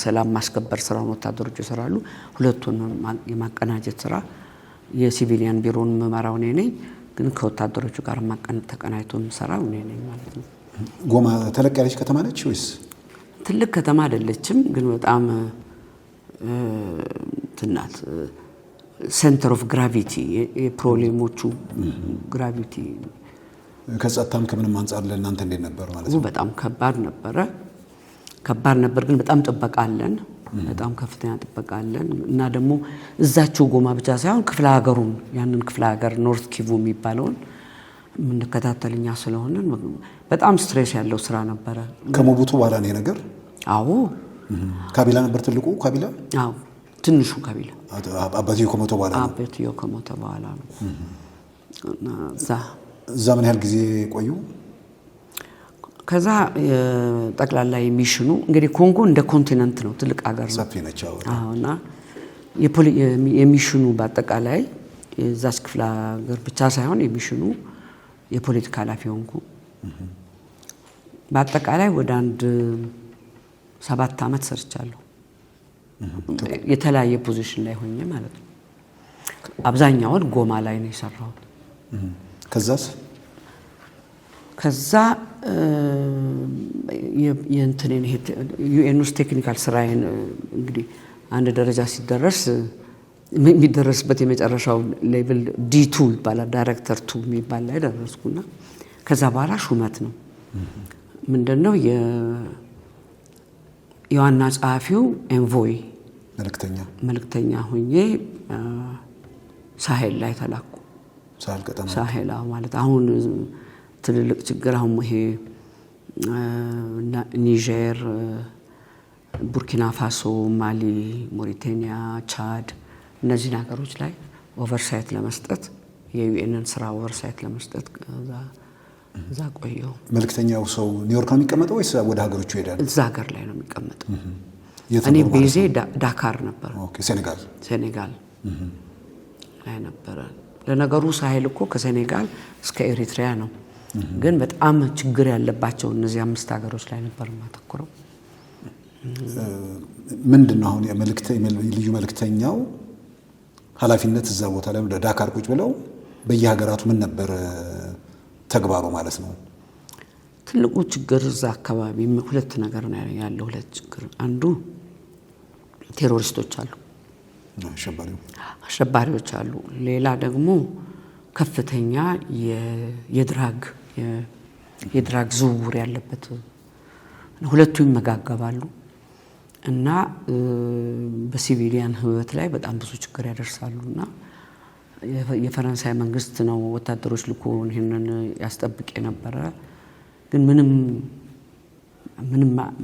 ሰላም ማስከበር ስራውን ወታደሮች ይሰራሉ። ሁለቱን የማቀናጀት ስራ የሲቪሊያን ቢሮን መመራው እኔ ነኝ፣ ግን ከወታደሮቹ ጋር ተቀናይቶ የምሰራው እኔ ነኝ ማለት ነው። ጎማ ተለቅ ያለች ከተማ ነች ወይስ? ትልቅ ከተማ አይደለችም፣ ግን በጣም ትናት ሴንተር ኦፍ ግራቪቲ የፕሮብሌሞቹ ግራቪቲ። ከጸጥታም ከምንም አንፃር ለእናንተ እንዴት ነበር ማለት ነው? በጣም ከባድ ነበር፣ ግን በጣም ጥበቃ አለን፣ በጣም ከፍተኛ ጥበቃ አለን። እና ደግሞ እዛቸው ጎማ ብቻ ሳይሆን ክፍለ ሀገሩን ያንን ክፍለ ሀገር ኖርት ኪቩ የሚባለውን የምንከታተልኛ ስለሆነ በጣም ስትሬስ ያለው ስራ ነበረ። ከሞቡቱ በኋላ ነው ነገር? አዎ። ካቢላ ነበር ትልቁ ካቢላ? አዎ፣ ትንሹ ካቢላ አባትዮ ከሞተ በኋላ ነው። አባትዮ ከሞተ በኋላ ነው። እና እዛ ምን ያህል ጊዜ ቆዩ? ከዛ ጠቅላላ የሚሽኑ እንግዲህ ኮንጎ እንደ ኮንቲነንት ነው፣ ትልቅ ሀገር ነው፣ ሰፊ ነች። እና የሚሽኑ በአጠቃላይ የዛች ክፍለ ሀገር ብቻ ሳይሆን የሚሽኑ የፖለቲካ ኃላፊ ሆንኩ። በአጠቃላይ ወደ 7 ዓመት ሰርቻለሁ፣ የተለያየ ፖዚሽን ላይ ሆኜ ማለት ነው። አብዛኛውን ጎማ ላይ ነው የሰራሁት። ከዛ የእንትኔን ዩኤን ውስጥ ቴክኒካል ስራዬን እንግዲህ አንድ ደረጃ ሲደረስ የሚደረስበት የመጨረሻው ሌቭል ዲ2 ይባላል፣ ዳይሬክተር 2 የሚባል ላይ ደረስኩና ከዛ በኋላ ሹመት ነው። ምንድነው የዋና ጸሐፊው ኤንቮይ መልእክተኛ ሆኜ ሳሄል ላይ ተላኩ። ሳሄል ማለት አሁን ትልልቅ ችግር አሁን ይሄ ኒጀር፣ ቡርኪና ፋሶ፣ ማሊ፣ ሞሪታኒያ፣ ቻድ እነዚህ ሀገሮች ላይ ኦቨርሳይት ለመስጠት የዩኤንን ስራ ኦቨርሳይት ለመስጠት እዛ ቆየሁ። መልእክተኛው ሰው ኒውዮርክ ነው የሚቀመጠው ወይስ ወደ ሀገሮቹ ይሄዳል? እዛ ሀገር ላይ ነው የሚቀመጠው። እኔ ቤዜ ዳካር ነበር። ኦኬ፣ ሴኔጋል ላይ ነበረ። ለነገሩ ሳሄል እኮ ከሴኔጋል እስከ ኤሪትሪያ ነው፣ ግን በጣም ችግር ያለባቸው እነዚህ 5 ሀገሮች ላይ ነበር የማተኩረው። ምንድነው አሁን ልዩ መልእክተኛው ኃላፊነት እዛ ቦታ ላይ ዳካር ቁጭ ብለው በየሀገራቱ ምን ነበር ተግባሩ ማለት ነው? ትልቁ ችግር እዛ አካባቢ ሁለት ነገር ነው ያለው። ሁለት ችግር፣ አንዱ ቴሮሪስቶች አሉ፣ አሸባሪዎች አሉ። ሌላ ደግሞ ከፍተኛ የድራግ ዝውውር ያለበት፣ ሁለቱ ይመጋገባሉ እና በሲቪሊያን ህይወት ላይ በጣም ብዙ ችግር ያደርሳሉና የፈረንሳይ መንግስት ነው ወታደሮች ልኮ ይሄንን ያስጠብቅ የነበረ፣ ግን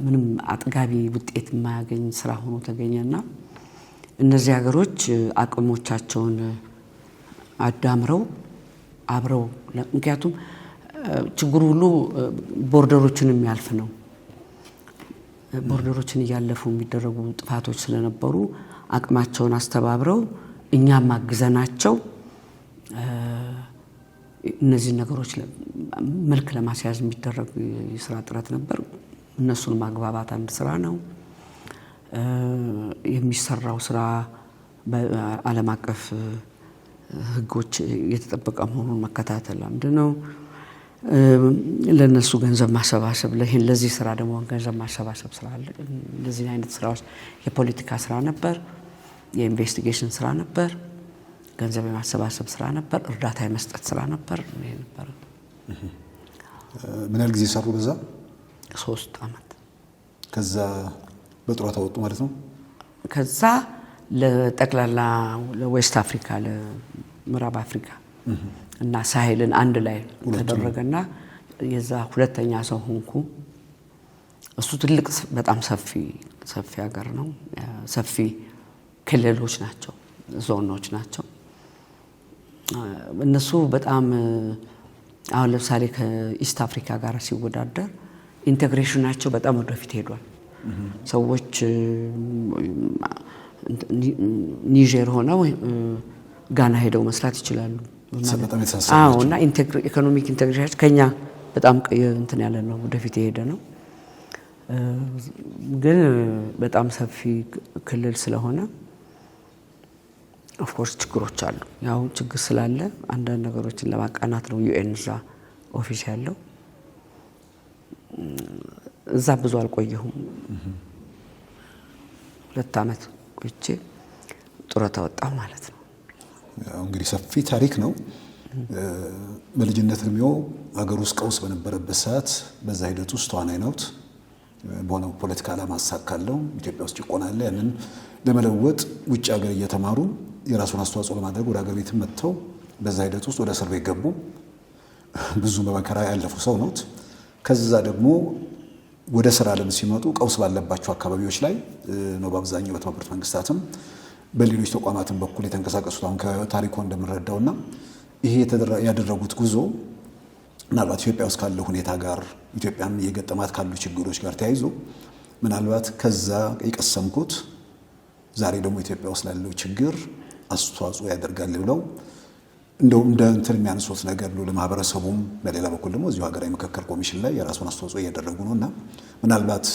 ምንም አጥጋቢ ውጤት የማያገኝ ስራ ሆኖ ተገኘና እነዚህ ሀገሮች አቅሞቻቸውን አዳምረው አብረው፣ ምክንያቱም ችግሩ ሁሉ ቦርደሮችን የሚያልፍ ነው። ቦርደሮችን እያለፉ የሚደረጉ ጥፋቶች ስለነበሩ አቅማቸውን አስተባብረው እኛም ማግዘናቸው እነዚህ ነገሮች መልክ ለማስያዝ የሚደረግ የስራ ጥረት ነበር። እነሱን ማግባባት አንድ ስራ ነው። የሚሰራው ስራ በዓለም አቀፍ ህጎች የተጠበቀ መሆኑን መከታተል አንድ ነው። ለነሱ ገንዘብ ማሰባሰብ፣ ለዚህ ስራ ደግሞ ገንዘብ ማሰባሰብ ስራ አለ። እንደዚህ አይነት ስራዎች የፖለቲካ ስራ ነበር፣ የኢንቨስቲጌሽን ስራ ነበር፣ ገንዘብ የማሰባሰብ ስራ ነበር፣ እርዳታ የመስጠት ስራ ነበር። ይሄ ነበር። ምን ያህል ጊዜ ሰሩ በዛ? 3 አመት። ከዛ በጡረታ ወጡ ማለት ነው? ከዛ ለጠቅላላ ለዌስት አፍሪካ፣ ለምዕራብ አፍሪካ እና ሳሄልን አንድ ላይ ተደረገና የዛ ሁለተኛ ሰው ሆንኩ። እሱ ትልቅ በጣም ሰፊ ሀገር ነው። ሰፊ ክልሎች ናቸው፣ ዞኖች ናቸው። እነሱ በጣም አሁን ለምሳሌ ከኢስት አፍሪካ ጋር ሲወዳደር ኢንቴግሬሽናቸው በጣም ወደፊት ሄዷል። ሰዎች ኒጀር ሆነው ጋና ሄደው መስራት ይችላሉ። እና ኢኮኖሚክ ኢንቴግሬሽን ከኛ በጣም እንትን ያለ ነው፣ ወደፊት የሄደ ነው። ግን በጣም ሰፊ ክልል ስለሆነ ኦፍ ኮርስ ችግሮች አሉ። ያው ችግር ስላለ አንዳንድ ነገሮችን ለማቃናት ነው ዩኤን እዛ ኦፊስ ያለው። እዛ ብዙ አልቆየሁም። 2 አመት ቆይቼ ጡረታ ወጣሁ ማለት ነው። ያው እንግዲህ ሰፊ ታሪክ ነው። በልጅነት እድሜው አገር ውስጥ ቀውስ በነበረበት ሰዓት በዛ ሂደት ውስጥ ተዋናይ ነዎት። በሆነ ፖለቲካ ዓላማ አሳካለው። ኢትዮጵያ ውስጥ ጭቆና አለ። ያንን ለመለወጥ ውጭ ሀገር እየተማሩ የራሱን አስተዋጽኦ ለማድረግ ወደ ሀገር ቤት መጥተው በዛ ሂደት ውስጥ ወደ እስር ቤት ገቡ። ብዙ በመከራ ያለፉ ሰው ነዎት። ከዛ ደግሞ ወደ ስራ ዓለም ሲመጡ ቀውስ ባለባቸው አካባቢዎች ላይ ነው በአብዛኛው በተባበሩት መንግስታትም በሌሎች ተቋማትን በኩል የተንቀሳቀሱት። አሁን ከታሪኮ እንደምንረዳውና ይሄ ያደረጉት ጉዞ ምናልባት ኢትዮጵያ ውስጥ ካለው ሁኔታ ጋር ኢትዮጵያም የገጠማት ካሉ ችግሮች ጋር ተያይዞ ምናልባት ከዛ የቀሰምኩት ዛሬ ደግሞ ኢትዮጵያ ውስጥ ላለው ችግር አስተዋጽኦ ያደርጋል ብለው እንደው እንደ እንትን የሚያነሱት ነገር ነው ለማህበረሰቡም። በሌላ በኩል ደግሞ እዚሁ ሀገራዊ ምክክር ኮሚሽን ላይ የራሱን አስተዋጽኦ እያደረጉ ነውና ምናልባት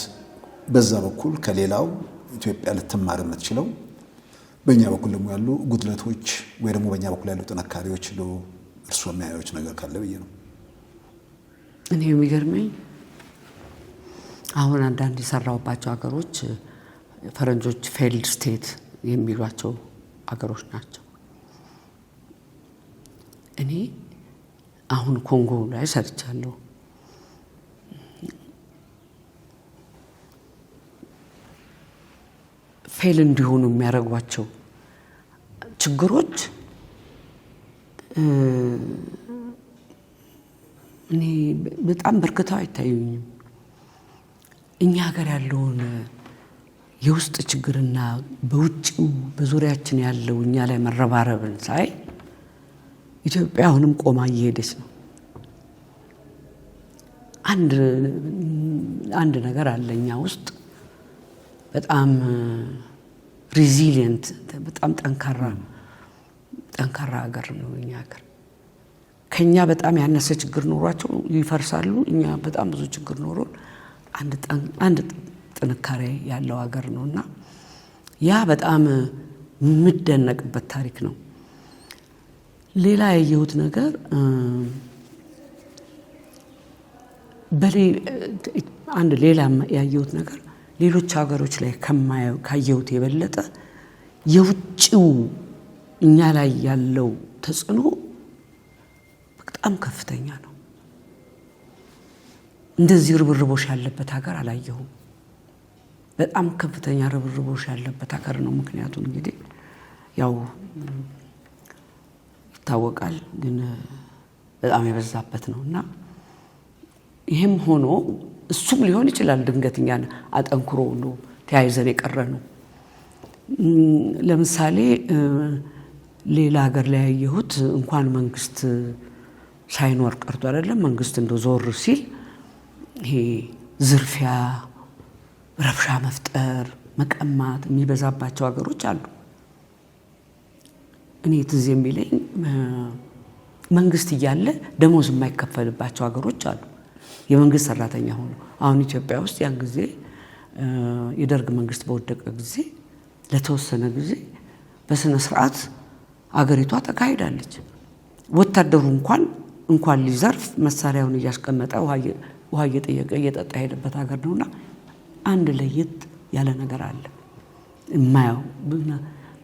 በዛ በኩል ከሌላው ኢትዮጵያ ልትማር የምትችለው በእኛ በኩል ደግሞ ያሉ ጉድለቶች ወይ ደግሞ በእኛ በኩል ያሉ ጥንካሬዎች ነው እርሱ የሚያዩት ነገር ካለ ብዬ ነው። እኔ የሚገርመኝ አሁን አንዳንድ የሰራውባቸው ሀገሮች ፈረንጆች ፌልድ ስቴት የሚሏቸው ሀገሮች ናቸው። እኔ አሁን ኮንጎ ላይ ሰርቻለሁ። ፌል እንዲሆኑ የሚያደርጓቸው ችግሮች እኔ በጣም በርክተው አይታዩኝም። እኛ ሀገር ያለውን የውስጥ ችግርና በውጭው በዙሪያችን ያለው እኛ ላይ መረባረብን ሳይ ኢትዮጵያ አሁንም ቆማ እየሄደች ነው። አንድ ነገር አለኛ ውስጥ በጣም ሪዚሊየንት በጣም ጠንካራ ሀገር ነው እኛ ሀገር። ከኛ በጣም ያነሰ ችግር ኖሯቸው ይፈርሳሉ። እኛ በጣም ብዙ ችግር ኖሮን አንድ ጥንካሬ ያለው ሀገር ነውና ያ በጣም የምደነቅበት ታሪክ ነው። ሌላ ያየሁት ነገር አንድ ሌላ ያየሁት ነገር ሌሎች ሀገሮች ላይ ካየሁት የበለጠ የውጭው እኛ ላይ ያለው ተጽዕኖ በጣም ከፍተኛ ነው። እንደዚህ ርብርቦሽ ያለበት ሀገር አላየሁም። በጣም ከፍተኛ ርብርቦሽ ያለበት ሀገር ነው። ምክንያቱም እንግዲህ ያው ይታወቃል፣ ግን በጣም የበዛበት ነውና ይሄም ሆኖ እሱም ሊሆን ይችላል ድንገትኛ አጠንክሮ ነው ተያይዘን የቀረ ነው። ለምሳሌ ሌላ ሀገር ላይ ያየሁት እንኳን መንግስት ሳይኖር ቀርቶ አይደለም መንግስት እንደው ዞር ሲል ይሄ ዝርፊያ፣ ረብሻ መፍጠር፣ መቀማት የሚበዛባቸው ሀገሮች አሉ። እኔ ትዝ የሚለኝ መንግስት እያለ ደሞዝ የማይከፈልባቸው ሀገሮች አሉ። የመንግስት ሰራተኛ ሆኖ አሁን ኢትዮጵያ ውስጥ ያን ጊዜ የደርግ መንግስት በወደቀ ጊዜ ለተወሰነ ጊዜ በስነ ስርዓት አገሪቷ ተካሂዳለች። ወታደሩ እንኳን ሊዘርፍ መሳሪያውን እያስቀመጠ ውሃ እየጠየቀ እየጠጣ ሄደበት ሀገር ነውና አንድ ለየት ያለ ነገር አለ። የማየው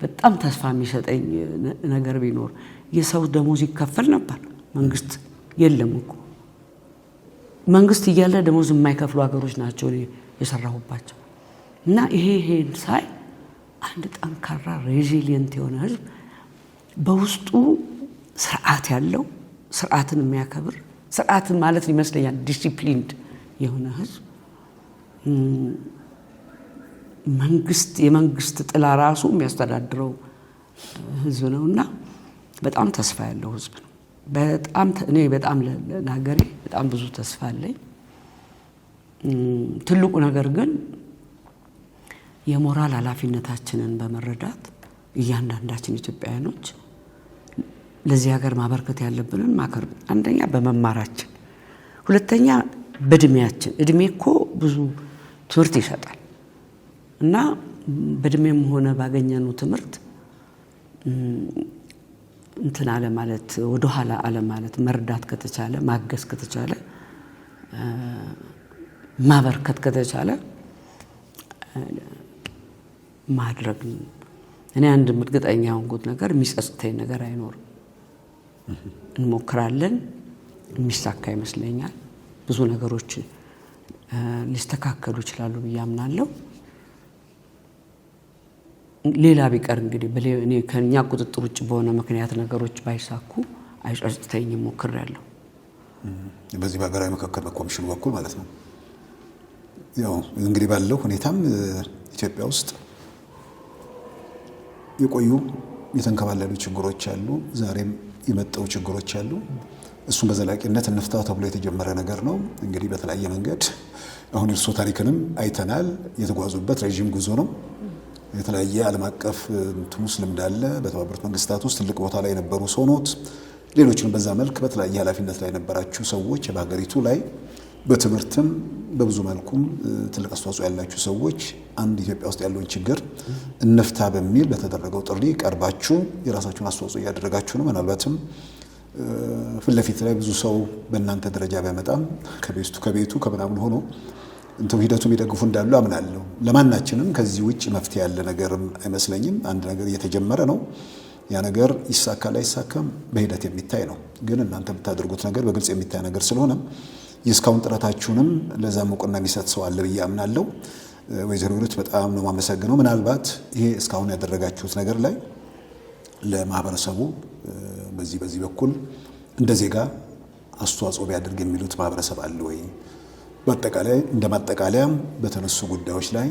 በጣም ተስፋ የሚሰጠኝ ነገር ቢኖር የሰው ደሞዝ ይከፈል ነበር። መንግስት የለም እኮ መንግስት እያለ ደሞዝ የማይከፍሉ ሀገሮች ናቸው የሰራሁባቸው እና ይሄን ሳይ አንድ ጠንካራ ሬዚሊየንት የሆነ ህዝብ በውስጡ ስርዓት ያለው ስርዓትን የሚያከብር ስርዓትን ማለት ይመስለኛል ዲሲፕሊንድ የሆነ ህዝብ የመንግስት ጥላ ራሱ የሚያስተዳድረው ህዝብ ነውና በጣም ተስፋ ያለው ህዝብ ነው። እኔ በጣም ለሀገሬ በጣም ብዙ ተስፋ አለኝ። ትልቁ ነገር ግን የሞራል ኃላፊነታችንን በመረዳት እያንዳንዳችን ኢትዮጵያውያኖች ለዚህ ሀገር ማበርከት ያለብንን ማከር፣ አንደኛ በመማራችን፣ ሁለተኛ በእድሜያችን። እድሜ እኮ ብዙ ትምህርት ይሰጣል እና በእድሜም ሆነ ባገኘነው ትምህርት እንትን አለ ማለት ወደ ኋላ አለ ማለት መርዳት ከተቻለ ማገዝ ከተቻለ ማበርከት ከተቻለ ማድረግ። እኔ አንድ እርግጠኛ ሆንኩት ነገር የሚጸጽተኝ ነገር አይኖርም። እንሞክራለን፣ የሚሳካ ይመስለኛል። ብዙ ነገሮች ሊስተካከሉ ይችላሉ ብዬ አምናለሁ። ሌላ ቢቀር እንግዲህ እኔ ከኛ ቁጥጥር ውጭ በሆነ ምክንያት ነገሮች ባይሳኩ አይጸጽተኝም፣ ሞክሬያለሁ። በዚህ በሀገራዊ ምክክር በኮሚሽኑ በኩል ማለት ነው። ያው እንግዲህ ባለው ሁኔታም ኢትዮጵያ ውስጥ የቆዩ የተንከባለሉ ችግሮች አሉ፣ ዛሬም የመጣው ችግሮች አሉ። እሱም በዘላቂነት እንፍታው ተብሎ የተጀመረ ነገር ነው። እንግዲህ በተለያየ መንገድ አሁን እርሶ ታሪክንም አይተናል። የተጓዙበት ረዥም ጉዞ ነው። የተለያየ ዓለም አቀፍ ትሙስ ልምድ አለ። በተባበሩት መንግስታት ውስጥ ትልቅ ቦታ ላይ የነበሩ ሰው ኖት። ሌሎችንም በዛ መልክ በተለያየ ኃላፊነት ላይ የነበራችሁ ሰዎች በሀገሪቱ ላይ በትምህርትም በብዙ መልኩም ትልቅ አስተዋጽኦ ያላችሁ ሰዎች አንድ ኢትዮጵያ ውስጥ ያለውን ችግር እንፍታ በሚል በተደረገው ጥሪ ቀርባችሁ የራሳችሁን አስተዋጽኦ እያደረጋችሁ ነው። ምናልባትም ፊት ለፊት ላይ ብዙ ሰው በእናንተ ደረጃ ቢያመጣም ከቤቱ ከምናምን ሆኖ ሂደቱ የሚደግፉ እንዳሉ አምናለሁ። ለማናችንም ከዚህ ውጭ መፍትሄ ያለ ነገርም አይመስለኝም። አንድ ነገር እየተጀመረ ነው። ያ ነገር ይሳካል አይሳካም በሂደት የሚታይ ነው። ግን እናንተ የምታደርጉት ነገር በግልጽ የሚታይ ነገር ስለሆነ የእስካሁን ጥረታችሁንም ለዛ እውቅና የሚሰጥ ሰው አለ ብዬ አምናለሁ። ወይዘሮ ሂሩት በጣም ነው የማመሰግነው። ምናልባት ይሄ እስካሁን ያደረጋችሁት ነገር ላይ ለማህበረሰቡ በዚህ በኩል እንደ ዜጋ አስተዋጽኦ ቢያደርግ የሚሉት ማህበረሰብ አለ ወይ? በአጠቃላይ እንደማጠቃለያም በተነሱ ጉዳዮች ላይ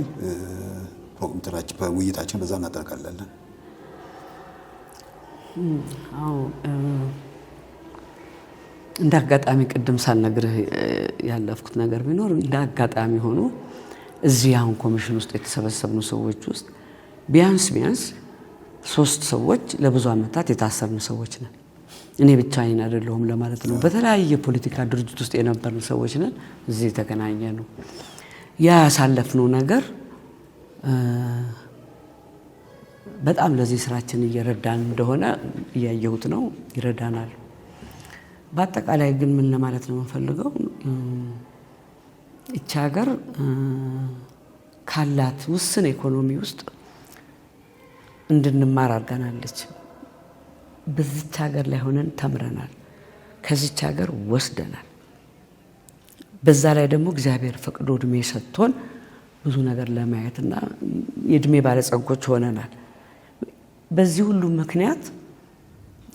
ውይይታችን በዛ እናጠቃልላለን። እንደ አጋጣሚ ቅድም ሳልነግርህ ያለፍኩት ነገር ቢኖር እንደ አጋጣሚ ሆኖ እዚህ አሁን ኮሚሽን ውስጥ የተሰበሰብነው ሰዎች ውስጥ ቢያንስ 3 ሰዎች ለብዙ ዓመታት የታሰርኑ ሰዎች ነን። እኔ ብቻዬን አይደለሁም ለማለት ነው። በተለያየ ፖለቲካ ድርጅት ውስጥ የነበርን ሰዎች ነን። እዚህ ተገናኘ ነው። ያሳለፍነው ነገር በጣም ለዚህ ስራችን እየረዳን እንደሆነ እያየሁት ነው፣ ይረዳናል። በአጠቃላይ ግን ምን ለማለት ነው የምፈልገው እቺ ሀገር ካላት ውስን ኢኮኖሚ ውስጥ እንድንማር አድርጋናለች። በዚች ሀገር ላይ ሆነን ተምረናል፣ ከዚች ሀገር ወስደናል። በዛ ላይ ደግሞ እግዚአብሔር ፈቅዶ እድሜ ሰጥቶን ብዙ ነገር ለማየትና የእድሜ ባለጸጎች ሆነናል። በዚህ ሁሉ ምክንያት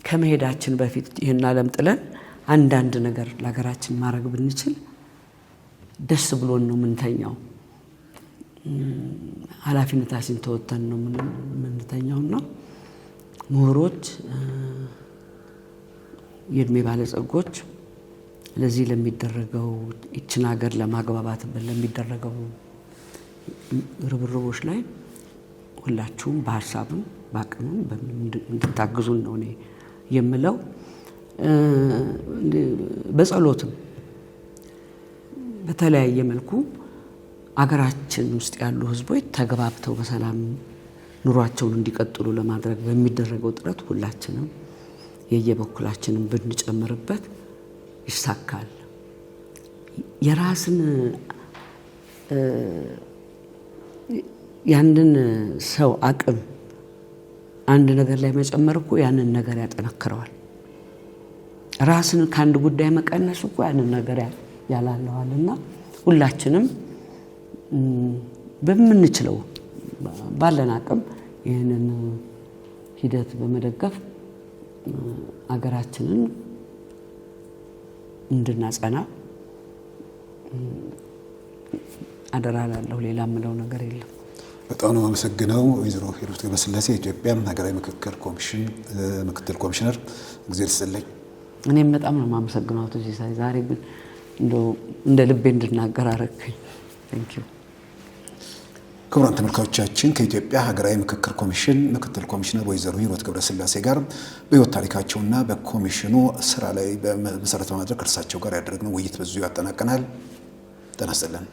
ከመሄዳችን በፊት ይህን ዓለም ጥለን አንዳንድ ነገር ለሀገራችን ማድረግ ብንችል ደስ ብሎን ነው የምንተኛው። ኃላፊነታችን ተወጥተን ነው የምንተኛውና ምሁሮች፣ የእድሜ ባለጸጎች ለዚህ ለሚደረገው ይችን ሀገር ለማግባባት ለሚደረገው ርብርቦች ላይ ሁላችሁም በሀሳብም በአቅምም እንድታግዙን ነው እኔ የምለው። በጸሎትም በተለያየ መልኩ አገራችን ውስጥ ያሉ ህዝቦች ተግባብተው በሰላም ኑሯቸውን እንዲቀጥሉ ለማድረግ በሚደረገው ጥረት ሁላችንም የየበኩላችንን ብንጨምርበት ይሳካል። የራስን ያንን ሰው አቅም አንድ ነገር ላይ መጨመር እኮ ያንን ነገር ያጠነክረዋል። ራስን ከአንድ ጉዳይ መቀነስ እኮ ያንን ነገር ያላለዋልና ሁላችንም በምንችለው ባለን አቅም ይህንን ሂደት በመደገፍ አገራችንን እንድናጸና አደራ እላለሁ። ሌላ የምለው ነገር የለም። በጣም ነው የማመሰግነው ወይዘሮ ሂሩት ገብረስላሴ የኢትዮጵያ ሀገራዊ ምክክር ኮሚሽን ምክትል ኮሚሽነር፣ እግዚአብሔር ይስጥልኝ። እኔም በጣም ነው የማመሰግነው አቶ ሲሳይ። ዛሬ ግን እንደ ልቤ እንድናገር አደረግከኝ። ቴንክ ዩ። ክቡራን ተመልካቾቻችን ከኢትዮጵያ ሀገራዊ ምክክር ኮሚሽን ምክትል ኮሚሽነር ወይዘሮ ሂሩት ገብረስላሴ ጋር በህይወት ታሪካቸውና በኮሚሽኑ ስራ ላይ መሰረት በማድረግ ከእርሳቸው ጋር ያደረግነው ውይይት በዚሁ ያጠናቀናል። ጤና ይስጥልን።